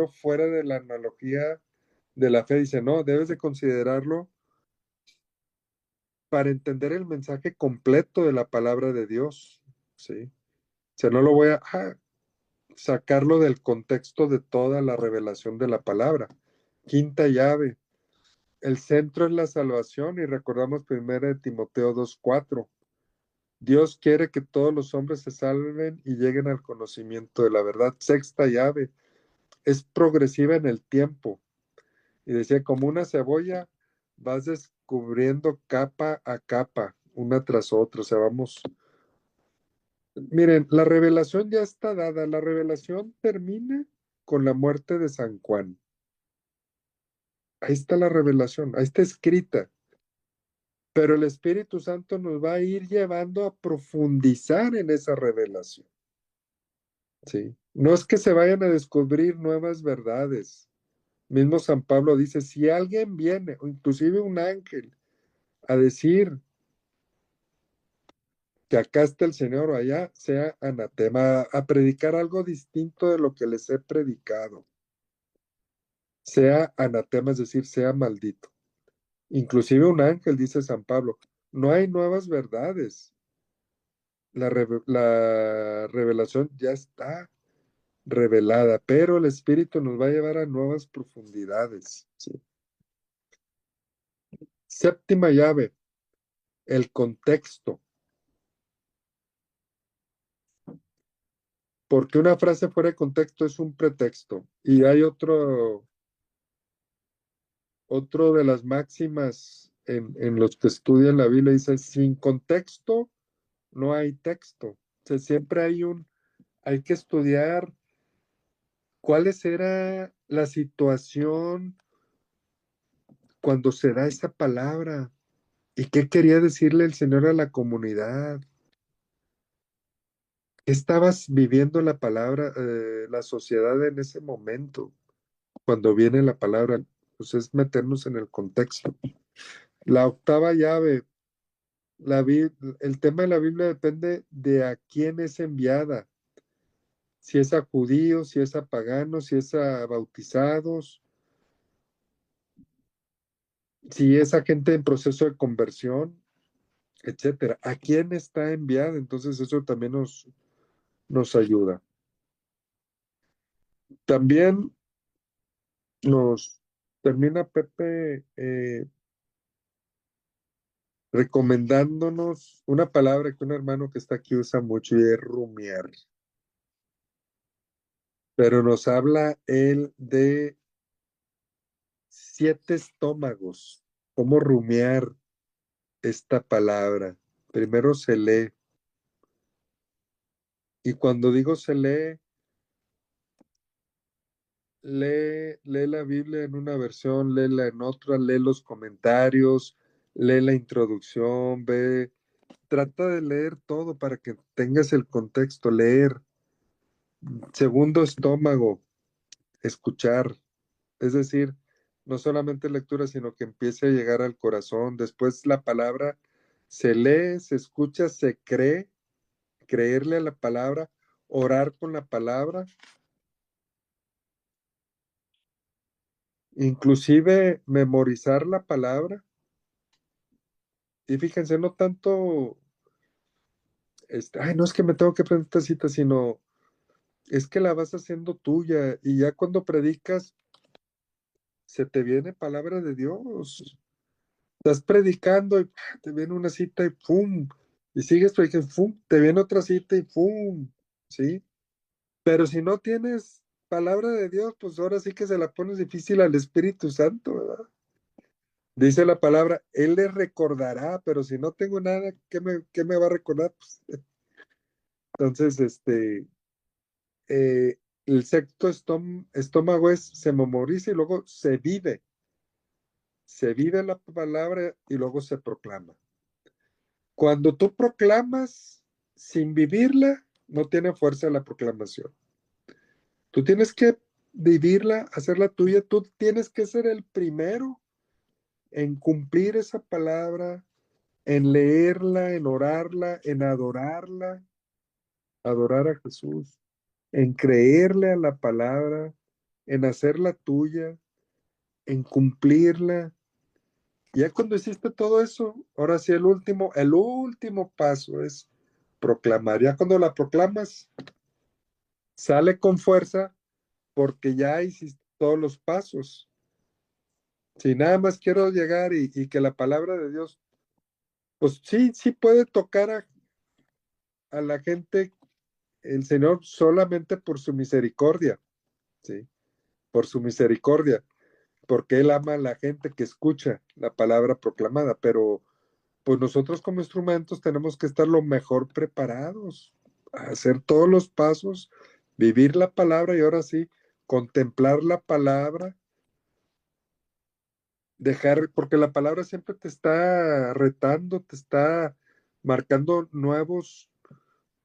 fuera de la analogía de la fe. Dice, no, debes de considerarlo para entender el mensaje completo de la palabra de Dios. Sí. O sea, no lo voy a sacarlo del contexto de toda la revelación de la palabra. Quinta llave. El centro es la salvación y recordamos 1 Timoteo 2:4. Dios quiere que todos los hombres se salven y lleguen al conocimiento de la verdad. Sexta llave, es progresiva en el tiempo. Y decía, como una cebolla, vas descubriendo capa a capa, una tras otra. O sea, vamos. Miren, la revelación ya está dada. La revelación termina con la muerte de San Juan. Ahí está la revelación, ahí está escrita. Pero el Espíritu Santo nos va a ir llevando a profundizar en esa revelación. Sí. No es que se vayan a descubrir nuevas verdades. Mismo San Pablo dice, si alguien viene, o inclusive un ángel, a decir que acá está el Señor o allá, sea anatema, a predicar algo distinto de lo que les he predicado. Sea anatema, es decir, sea maldito. Inclusive un ángel, dice San Pablo, no hay nuevas verdades. La revelación ya está revelada, pero el Espíritu nos va a llevar a nuevas profundidades. ¿Sí? Séptima llave, el contexto. Porque una frase fuera de contexto es un pretexto. Y hay otro de las máximas en los que estudian la Biblia, dice, sin contexto no hay texto. O sea, siempre hay que estudiar cuál era la situación cuando se da esa palabra y qué quería decirle el Señor a la comunidad. ¿Qué estabas viviendo la palabra, la sociedad en ese momento, cuando viene la palabra? Pues es meternos en el contexto. La octava llave, el tema de la Biblia depende de a quién es enviada. Si es a judíos, si es a paganos, si es a bautizados, si es a gente en proceso de conversión, etcétera. ¿A quién está enviada? Entonces eso también nos ayuda. También nos termina Pepe recomendándonos una palabra que un hermano que está aquí usa mucho y es rumiar. pero nos habla él de 7 estómagos, cómo rumiar esta palabra. Primero se lee, y cuando digo se lee la Biblia en una versión, léela en otra, lee los comentarios, lee la introducción, trata de leer todo para que tengas el contexto, leer. Segundo estómago, escuchar, es decir, no solamente lectura, sino que empiece a llegar al corazón. Después la palabra se lee, se escucha, se cree, creerle a la palabra, orar con la palabra, inclusive memorizar la palabra. Y fíjense, no tanto, ay, no es que me tengo que aprender esta cita, sino es que la vas haciendo tuya y ya cuando predicas, se te viene palabra de Dios. Estás predicando y te viene una cita y ¡pum! Y sigues predicando, ¡pum! Te viene otra cita y ¡pum! ¿Sí? Pero si no tienes palabra de Dios, pues ahora sí que se la pones difícil al Espíritu Santo, ¿verdad? Dice la palabra, Él le recordará, pero si no tengo nada, ¿qué me va a recordar? Pues, entonces, el sexto estómago se memoriza y luego se vive. Se vive la palabra y luego se proclama. Cuando tú proclamas sin vivirla, no tiene fuerza la proclamación. Tú tienes que vivirla, hacerla tuya. Tú tienes que ser el primero en cumplir esa palabra, en leerla, en orarla, en adorarla, adorar a Jesús, en creerle a la palabra, en hacerla tuya, en cumplirla. Ya cuando hiciste todo eso, ahora sí el último paso es proclamar. Ya cuando la proclamas, sale con fuerza porque ya hiciste todos los pasos. Si nada más quiero llegar y que la palabra de Dios, pues sí puede tocar a la gente, el Señor solamente por su misericordia, ¿sí? Por su misericordia, porque Él ama a la gente que escucha la palabra proclamada, pero pues nosotros como instrumentos tenemos que estar lo mejor preparados, a hacer todos los pasos, vivir la palabra y ahora sí, contemplar la palabra, porque la palabra siempre te está retando, te está marcando nuevos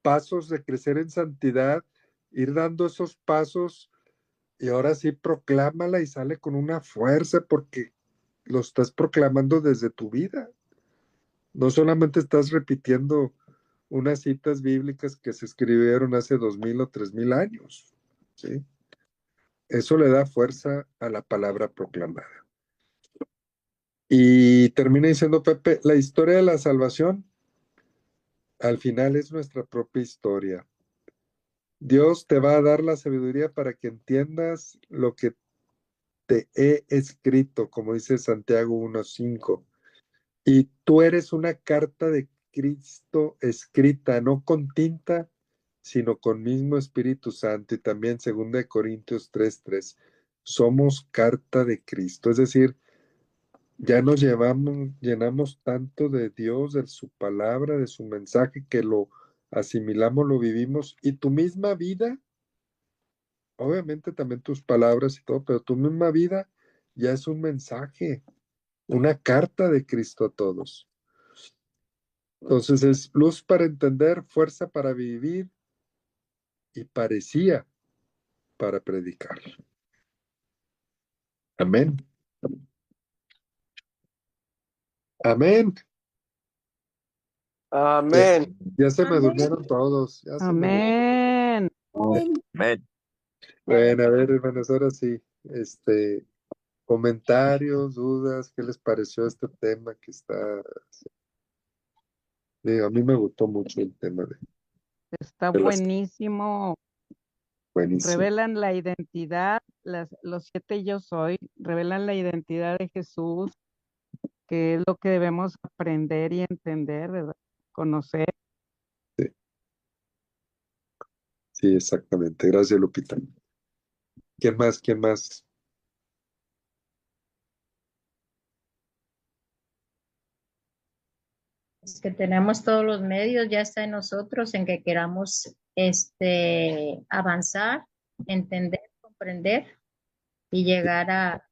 pasos de crecer en santidad, ir dando esos pasos y ahora sí proclámala y sale con una fuerza porque lo estás proclamando desde tu vida. No solamente estás repitiendo unas citas bíblicas que se escribieron hace 2000 o 3000 años, ¿sí? Eso le da fuerza a la palabra proclamada. Y termina diciendo Pepe, la historia de la salvación al final es nuestra propia historia. Dios te va a dar la sabiduría para que entiendas lo que te he escrito, como dice Santiago 1:5. Y tú eres una carta de Cristo escrita, no con tinta, sino con mismo Espíritu Santo. Y también 2 Corintios 3:3. Somos carta de Cristo. Es decir, ya nos llenamos tanto de Dios, de su palabra, de su mensaje, que lo asimilamos, lo vivimos. Y tu misma vida, obviamente también tus palabras y todo, pero tu misma vida ya es un mensaje, una carta de Cristo a todos. Entonces es luz para entender, fuerza para vivir y parecía para predicar. Amén. Amén. Amén. Ya se me Amén. durmieron todos. Ya se me durmieron. Amén. Amén. Bueno, a ver, hermanos, ahora sí, comentarios, dudas, ¿qué les pareció este tema que está? Digo, a mí me gustó mucho el tema Está de las buenísimo. buenísimo. Revelan la identidad, los 7 yo soy, revelan la identidad de Jesús, que es lo que debemos aprender y entender, ¿verdad? Conocer. Sí, exactamente. Gracias, Lupita. ¿Quién más? ¿Quién más? Es que tenemos todos los medios, ya está en nosotros, en que queramos avanzar, entender, comprender y llegar a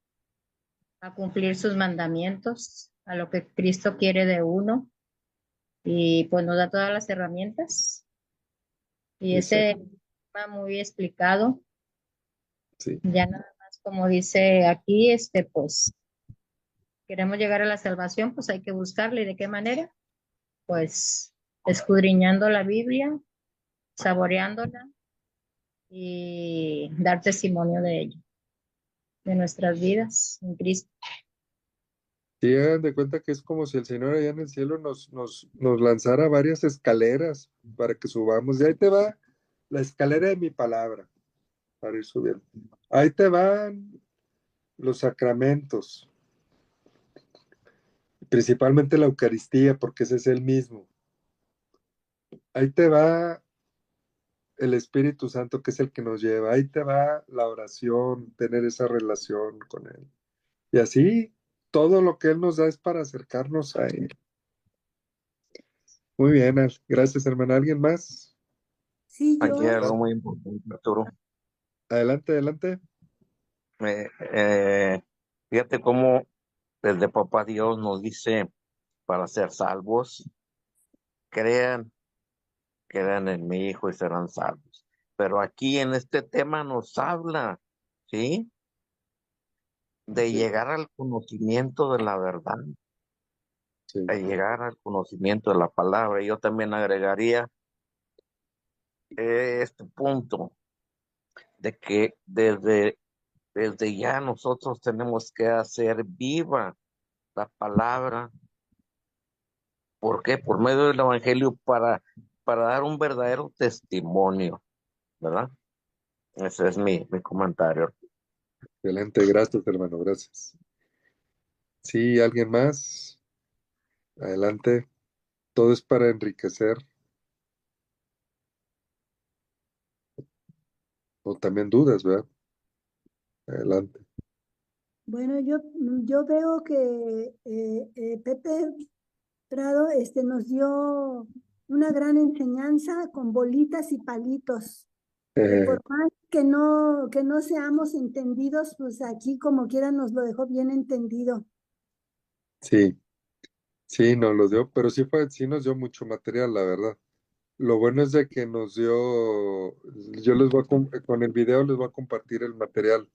cumplir sus mandamientos, a lo que Cristo quiere de uno, y pues nos da todas las herramientas. Y Dice, ese tema muy explicado, sí. ya nada más como dice aquí, pues queremos llegar a la salvación, pues hay que buscarla. ¿Y de qué manera? Pues escudriñando la Biblia, saboreándola y dar testimonio de ella, de nuestras vidas en Cristo. Sí, hagan de cuenta que es como si el Señor allá en el cielo nos lanzara varias escaleras para que subamos. Y ahí te va la escalera de mi palabra para ir subiendo. Ahí te van los sacramentos, principalmente la Eucaristía, porque ese es el mismo. Ahí te va el Espíritu Santo, que es el que nos lleva. Ahí te va la oración, tener esa relación con Él. Y así, todo lo que Él nos da es para acercarnos a Él. Muy bien, gracias, hermana. ¿Alguien más? Sí, Aquí hay yo, algo muy importante, Arturo. Adelante, adelante. Eh, eh, Fíjate cómo desde Papá Dios nos dice para ser salvos, crean, crean en mi Hijo y serán salvos. Pero aquí en este tema nos habla, ¿sí? De Sí, llegar al conocimiento de la verdad, sí, de llegar al conocimiento de la palabra. Yo también agregaría este punto de que desde ya nosotros tenemos que hacer viva la palabra. ¿Por qué? Por medio del Evangelio para dar un verdadero testimonio, ¿verdad? Ese es mi comentario. excelente. Gracias, hermano. Gracias. Sí, ¿alguien más? Adelante. Todo es para enriquecer o también dudas, ¿verdad? Adelante. bueno, yo veo que Pepe Prado nos dio una gran enseñanza con bolitas y palitos. Que Eh, por más que no seamos entendidos, pues aquí como quiera nos lo dejó bien entendido. sí, sí, nos lo dio, pero sí nos dio mucho material, la verdad. Lo bueno es de que nos dio, yo les voy con el video les voy a compartir el material,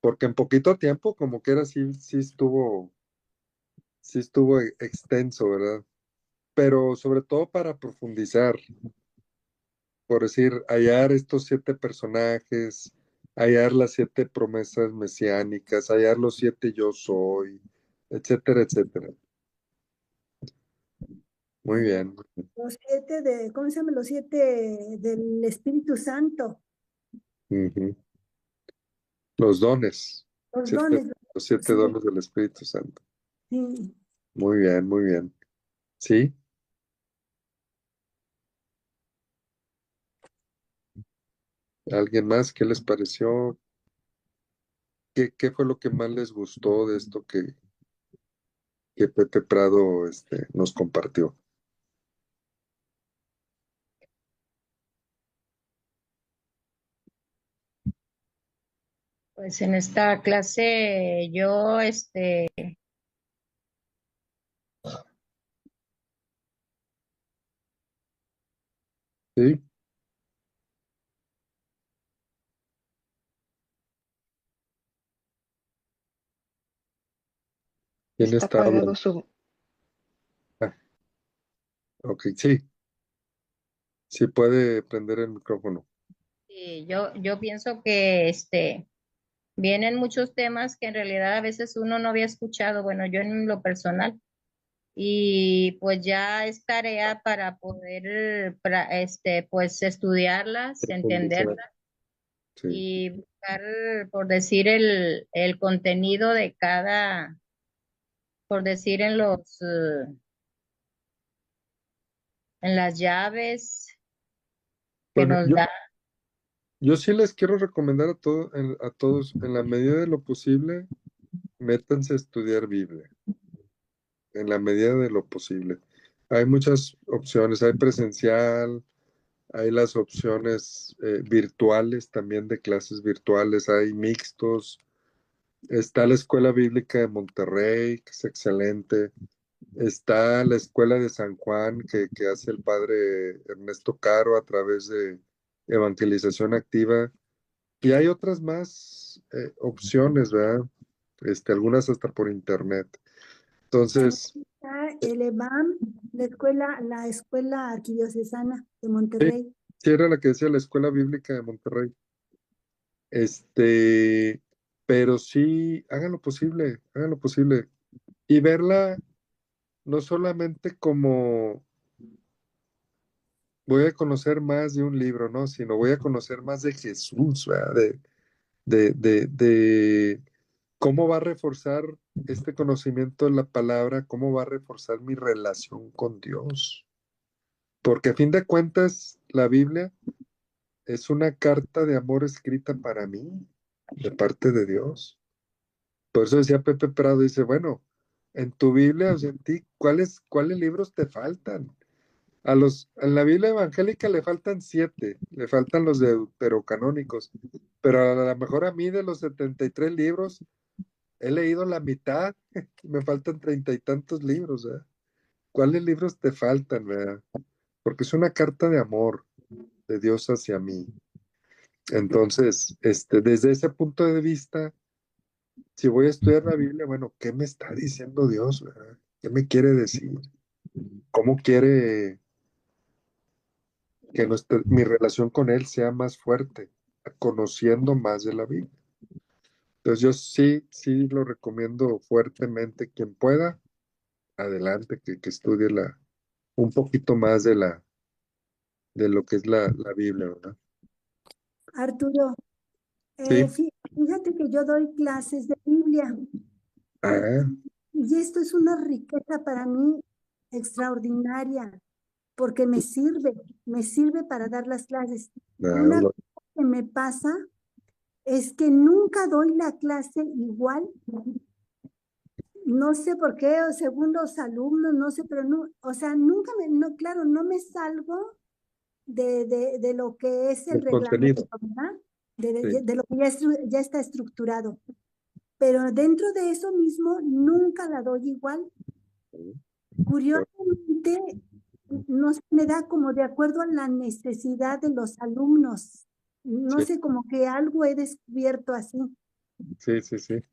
porque en poquito tiempo, como que era, sí estuvo extenso, ¿verdad? Pero sobre todo para profundizar, por decir, hallar estos 7 personajes, hallar las 7 promesas mesiánicas, hallar los 7 yo soy, etcétera, etcétera. Muy Sí, bien. los 7 ¿cómo se llama? Los 7 del Espíritu Santo, Ujú. Los dones, los siete- dones. los 7 dones Sí, del Espíritu Santo. sí. Muy bien, muy bien. ¿Sí? ¿Alguien más? ¿Qué les pareció? ¿Qué fue lo que más les gustó de esto que Pepe Prado nos compartió? Pues en esta clase yo, ¿Sí? ¿Quién Está está apagado hablando? su... Ah, ok, sí, sí puede prender el micrófono. sí, yo pienso que vienen muchos temas que en realidad a veces uno no había escuchado, bueno, yo en lo personal, y pues ya es tarea para poder, pues estudiarlas, Profundizar, entenderlas sí. y buscar, por decir, el contenido de cada, por decir, en las llaves que Bueno, nos da. Yo sí les quiero recomendar a todos, en la medida de lo posible, métanse a estudiar Biblia, en la medida de lo posible. Hay muchas opciones, hay presencial, hay las opciones virtuales también de clases virtuales, hay mixtos. Está la Escuela Bíblica de Monterrey, que es excelente. Está la Escuela de San Juan, que hace el padre Ernesto Caro a través de evangelización activa. Y hay otras más opciones, ¿verdad? Algunas hasta por internet. Entonces, Está el EBAM, la escuela arquidiocesana de sí, Monterrey. sí era la que decía la Escuela Bíblica de Monterrey. Pero sí, hagan lo posible. Y verla no solamente como voy a conocer más de un libro, ¿no? Sino voy a conocer más de Jesús, ¿verdad? De cómo va a reforzar este conocimiento de la palabra, cómo va a reforzar mi relación con Dios. Porque a fin de cuentas, la Biblia es una carta de amor escrita para mí, de parte de Dios. Por eso decía Pepe Prado, dice, bueno, en tu Biblia, o sea, en ti, ¿cuáles libros te faltan? En la Biblia evangélica le faltan 7, le faltan los deuterocanónicos, pero a lo mejor a mí de los 73 libros he leído la mitad, me faltan 30 y tantos libros, ¿verdad? ¿Cuáles libros te faltan, verdad? Porque es una carta de amor de Dios hacia mí. Entonces, desde ese punto de vista, si voy a estudiar la Biblia, bueno, ¿qué me está diciendo Dios, verdad? ¿Qué me quiere decir? ¿Cómo quiere que mi relación con Él sea más fuerte, conociendo más de la Biblia? Entonces yo sí lo recomiendo fuertemente. Quien pueda, adelante, que estudie un poquito más de lo que es la Biblia, ¿verdad? Arturo, Sí. fíjate que yo doy clases de Biblia Ah, y esto es una riqueza para mí extraordinaria porque me sirve para dar las clases. Una lo- cosa que me pasa es que nunca doy la clase igual. No sé por qué, o según los alumnos, no sé, pero no, o sea, nunca no, claro, no me salgo de lo que es el el contenido. reglamento, ¿verdad? Sí. De lo que ya está estructurado. Pero dentro de eso mismo, nunca la doy igual. Curiosamente, no se me da como de acuerdo a la necesidad de los alumnos. No Sí, sé, como que algo he descubierto así. sí, sí, sí.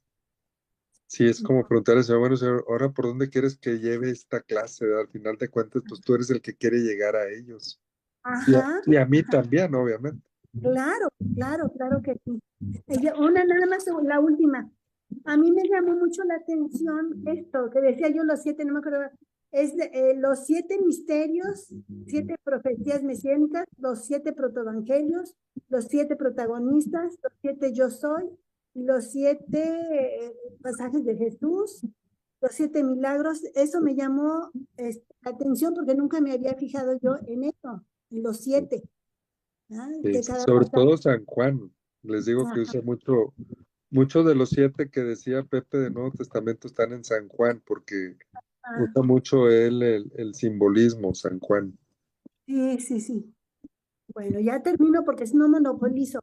Sí, es como preguntar al Señor, bueno, Señor, ahora por dónde quieres que lleve esta clase, ¿verdad? Al final de cuentas, pues tú eres el que quiere llegar a ellos. Ajá, Y a mí también, obviamente. claro, claro que sí. Una nada más, la última. A mí me llamó mucho la atención esto, que decía yo los 7, no me acuerdo, los 7 misterios, 7 profecías mesiánicas, los 7 protoevangelios, los 7 protagonistas, los 7 yo soy, y los 7 pasajes de Jesús, los 7 milagros. Eso me llamó la atención porque nunca me había fijado yo en eso, en los 7, de cada Sobre pasaje. todo San Juan, les digo que usa mucho de los 7 que decía Pepe de Nuevo Testamento están en San Juan, porque Ah, usa mucho él el simbolismo, San Juan. sí. Bueno, ya termino porque si no monopolizo.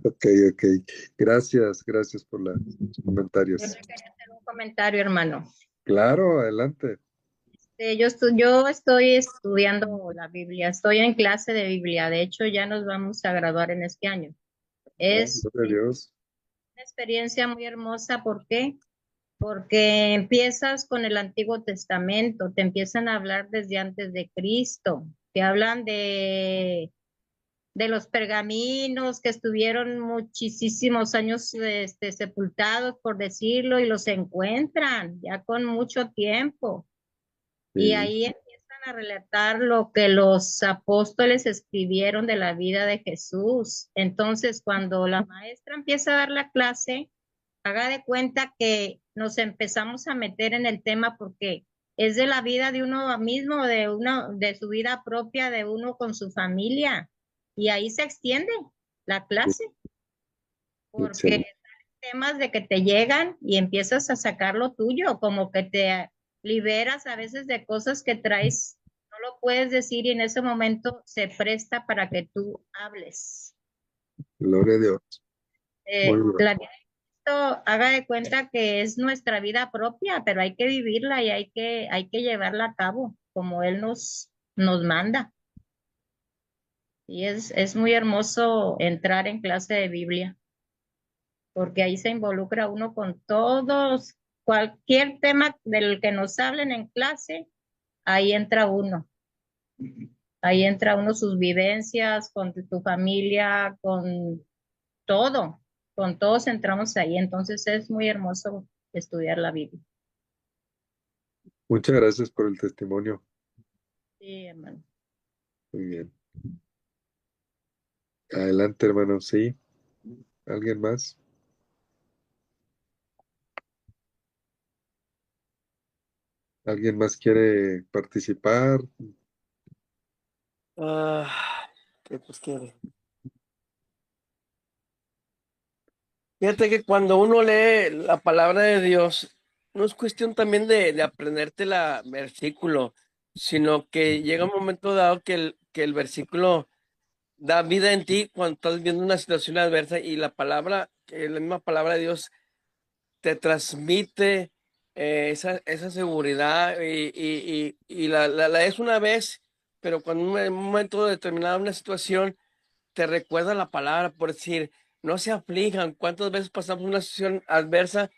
Ok, ok. Gracias por los Yo comentarios. te quería hacer un comentario, hermano. Claro, adelante. Yo estoy estudiando la Biblia, estoy en clase de Biblia, de hecho ya nos vamos a graduar en este año. Es Gloria a Dios. una experiencia muy hermosa, ¿por qué? Porque empiezas con el Antiguo Testamento, te empiezan a hablar desde antes de Cristo, te hablan de los pergaminos que estuvieron muchísimos años sepultados, por decirlo, y los encuentran ya con mucho tiempo. Y Sí, ahí empiezan a relatar lo que los apóstoles escribieron de la vida de Jesús. Entonces, cuando la maestra empieza a dar la clase, haga de cuenta que nos empezamos a meter en el tema porque es de la vida de uno mismo, de su vida propia, de uno con su familia. y ahí se extiende la clase, porque Excelente. temas de que te llegan y empiezas a sacar lo tuyo, como que te liberas a veces de cosas que traes, no lo puedes decir y en ese momento se presta para que tú hables. Gloria a Dios. Muy bien. La vida de Cristo, haga de cuenta que es nuestra vida propia, pero hay que vivirla y hay que llevarla a cabo como Él nos manda. Y es muy hermoso entrar en clase de Biblia, porque ahí se involucra uno con todos, cualquier tema del que nos hablen en clase, ahí entra uno. Ahí entra uno sus vivencias con tu familia, todo, con todos entramos ahí. Entonces es muy hermoso estudiar la Biblia. Muchas gracias por el testimonio. Sí, hermano. Muy bien. Adelante, hermano. Sí. ¿Alguien más? ¿Alguien más quiere participar? ¿Qué pues quiere? Fíjate que cuando uno lee la palabra de Dios, no es cuestión también de aprenderte la versículo, sino que llega un momento dado que el versículo da vida en ti cuando estás viendo una situación adversa y la palabra, que la misma palabra de Dios te transmite esa seguridad y la es una vez, pero cuando en un momento determinado, una situación, te recuerda la palabra, por decir, no se aflijan. ¿Cuántas veces pasamos una situación adversa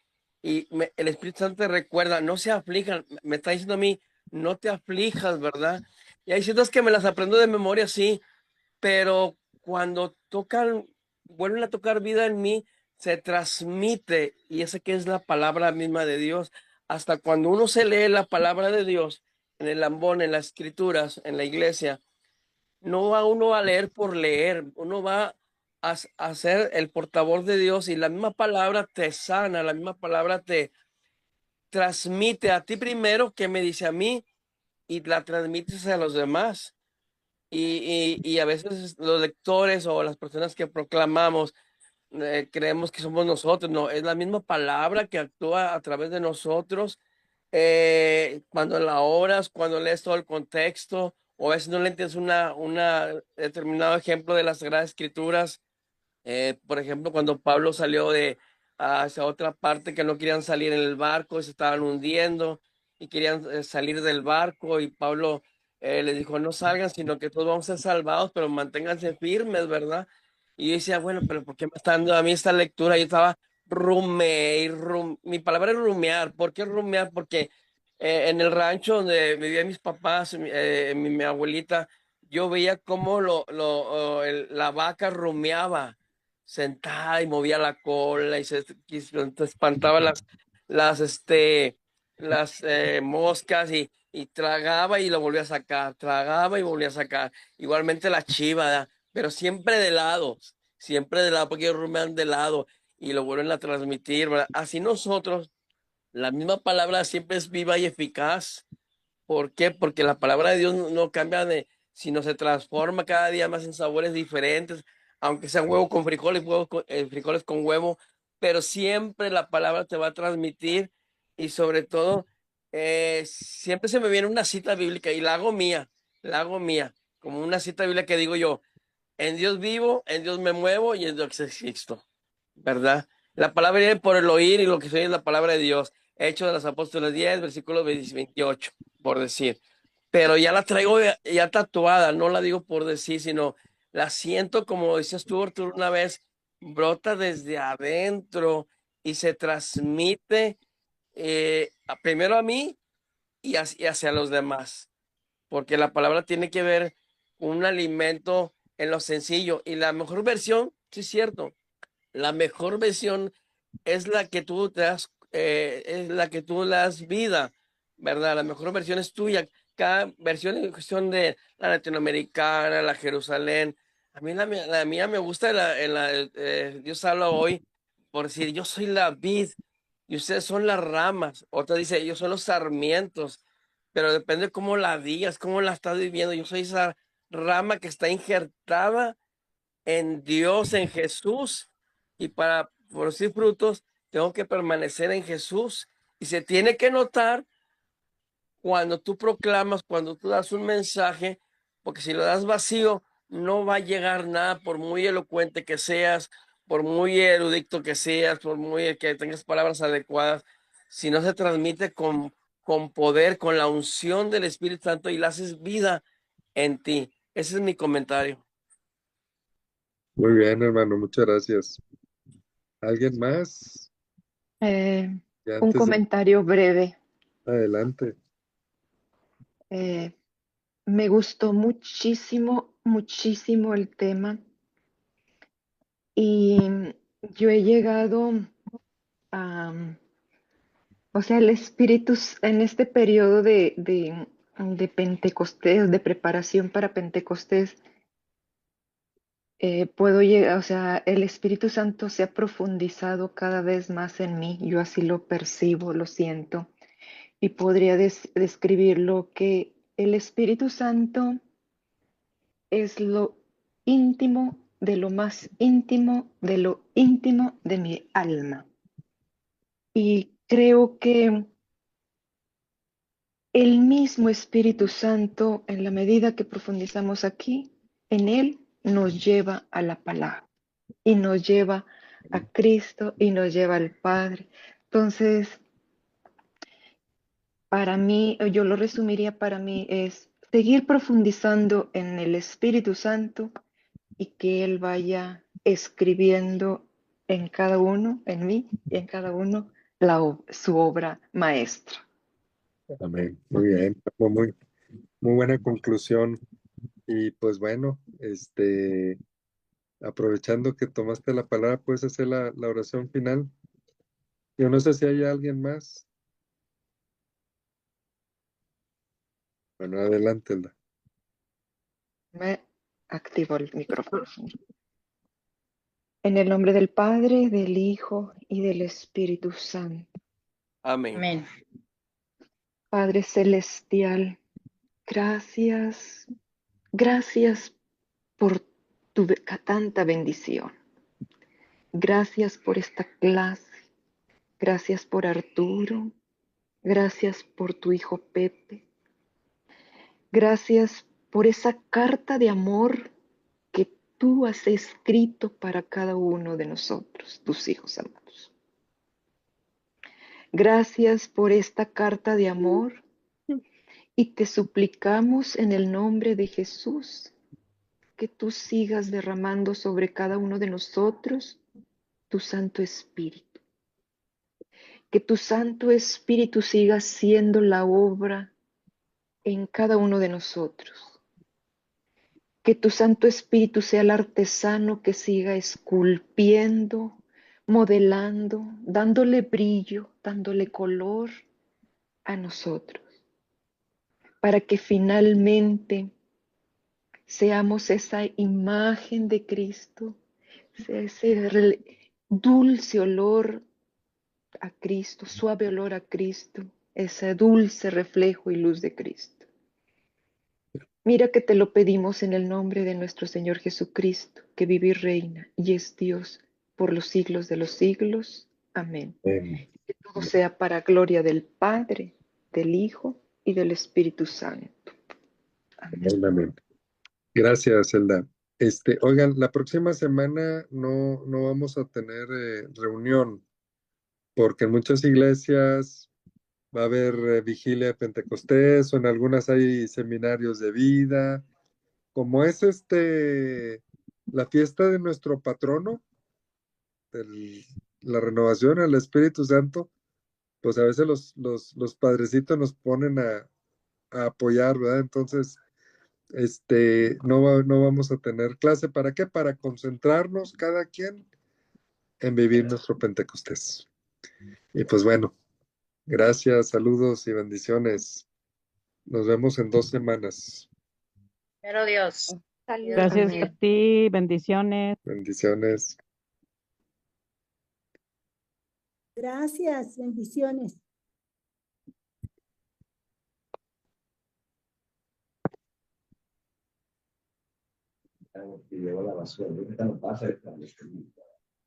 y el Espíritu Santo te recuerda, no se aflijan? Me está diciendo a mí, no te aflijas, ¿verdad? Y hay ciertas que me las aprendo de memoria, sí, pero cuando tocan, vuelven a tocar vida en mí, se transmite, y esa que es la palabra misma de Dios. Hasta cuando uno se lee la palabra de Dios en el ambón, en las escrituras, en la iglesia, no va uno a leer por leer, uno va a ser el portavoz de Dios y la misma palabra te sana, la misma palabra te transmite a ti primero que me dice a mí y la transmites a los demás. Y a veces los lectores o las personas que proclamamos creemos que somos nosotros, no, es la misma palabra que actúa a través de nosotros cuando la oras, cuando lees todo el contexto, o a veces no le entiendes una determinado ejemplo de las Sagradas Escrituras. Por ejemplo, cuando Pablo salió hacia otra parte que no querían salir en el barco, se estaban hundiendo y querían salir del barco y Pablo les dijo, no salgan, sino que todos vamos a ser salvados, pero manténganse firmes, ¿verdad? Y yo decía, bueno, pero ¿por qué me está dando a mí esta lectura? Yo estaba mi palabra es rumear. ¿Por qué rumear? Porque en el rancho donde vivían mis papás, mi abuelita, yo veía cómo la vaca rumeaba sentada y movía la cola y te espantaba las moscas y tragaba y lo volvía a sacar, tragaba y volvía a sacar. Igualmente la chiva, ¿verdad? Pero siempre de lado, porque ellos rumean de lado y lo vuelven a transmitir, ¿verdad? Así nosotros, la misma palabra siempre es viva y eficaz. ¿Por qué? Porque la palabra de Dios no cambia sino se transforma cada día más en sabores diferentes, aunque sean huevo con frijoles, frijoles con huevo, pero siempre la palabra te va a transmitir y sobre todo, siempre se me viene una cita bíblica y la hago mía, como una cita bíblica que digo yo, en Dios vivo, en Dios me muevo y en Dios existo, ¿verdad? La palabra viene por el oír y lo que soy es la palabra de Dios. Hechos de los Apóstoles 10, versículo 28, por decir. Pero ya la traigo ya tatuada, no la digo por decir, sino la siento, como decías tú, Arturo, una vez, brota desde adentro y se transmite primero a mí y hacia los demás. Porque la palabra tiene que ver con un alimento en lo sencillo. Y la mejor versión, sí es cierto, la mejor versión es la que tú es la que tú le das vida, ¿verdad? La mejor versión es tuya. Cada versión es cuestión de la latinoamericana, la Jerusalén. A mí la mía me gusta Dios habla hoy, por decir, yo soy la vid y ustedes son las ramas. Otra dice, ellos son los sarmientos, pero depende cómo la digas, cómo la estás viviendo. Yo soy esa rama que está injertada en Dios, en Jesús, y para producir frutos tengo que permanecer en Jesús. Y se tiene que notar cuando tú proclamas, cuando tú das un mensaje, porque si lo das vacío, no va a llegar nada, por muy elocuente que seas, por muy erudito que seas, por muy que tengas palabras adecuadas, si no se transmite con poder, con la unción del Espíritu Santo y la haces vida en ti. Ese es mi comentario. Muy bien, hermano, muchas gracias. ¿Alguien más? Un Y antes de comentario breve. adelante. Me gustó muchísimo, muchísimo el tema y yo he llegado a, o sea, el Espíritu en este periodo de Pentecostés, de preparación para Pentecostés, puedo llegar, o sea, el Espíritu Santo se ha profundizado cada vez más en mí, yo así lo percibo, lo siento, y podría describirlo que el Espíritu Santo es lo íntimo de lo más íntimo de lo íntimo de mi alma. Y creo que el mismo Espíritu Santo, en la medida que profundizamos aquí, en Él nos lleva a la palabra y nos lleva a Cristo y nos lleva al Padre. Entonces, para mí, yo lo resumiría para mí es seguir profundizando en el Espíritu Santo y que Él vaya escribiendo en cada uno, en mí y en cada uno, su obra maestra. Amén. Muy bien, muy, muy buena conclusión. Y pues bueno, aprovechando que tomaste la palabra, puedes hacer la oración final. Yo no sé si hay alguien más. Bueno, adelante, Elda. Me activo el micrófono. En el nombre del Padre, del Hijo y del Espíritu Santo. Amén. Amén. Padre Celestial, gracias, gracias por tu tanta bendición. Gracias por esta clase. Gracias por Arturo. Gracias por tu hijo Pepe. Gracias por esa carta de amor que tú has escrito para cada uno de nosotros, tus hijos amados. Gracias por esta carta de amor y te suplicamos en el nombre de Jesús que tú sigas derramando sobre cada uno de nosotros tu Santo Espíritu. Que tu Santo Espíritu siga haciendo la obra en cada uno de nosotros. Que tu Santo Espíritu sea el artesano que siga esculpiendo, modelando, dándole brillo, dándole color a nosotros, para que finalmente seamos esa imagen de Cristo, ese dulce olor a Cristo, suave olor a Cristo, ese dulce reflejo y luz de Cristo. Mira que te lo pedimos en el nombre de nuestro Señor Jesucristo, que vive y reina y es Dios por los siglos de los siglos. Amén. Amén. Que todo sea para gloria del Padre, del Hijo y del Espíritu Santo. Amén. Amén. Gracias, Elda. Oigan, la próxima semana no vamos a tener reunión, porque en muchas iglesias va a haber vigilia de Pentecostés, o en algunas hay seminarios de vida. Como es la fiesta de nuestro patrono, la renovación al Espíritu Santo, pues a veces los padrecitos nos ponen a apoyar, ¿verdad? Entonces, no vamos a tener clase. ¿Para qué? Para concentrarnos cada quien en vivir nuestro Pentecostés. Y pues bueno, gracias, saludos y bendiciones. Nos vemos en 2 semanas. Pero Dios. Gracias a ti, bendiciones. Bendiciones. Gracias, bendiciones. y llevo la basura. Ahorita no pasa esta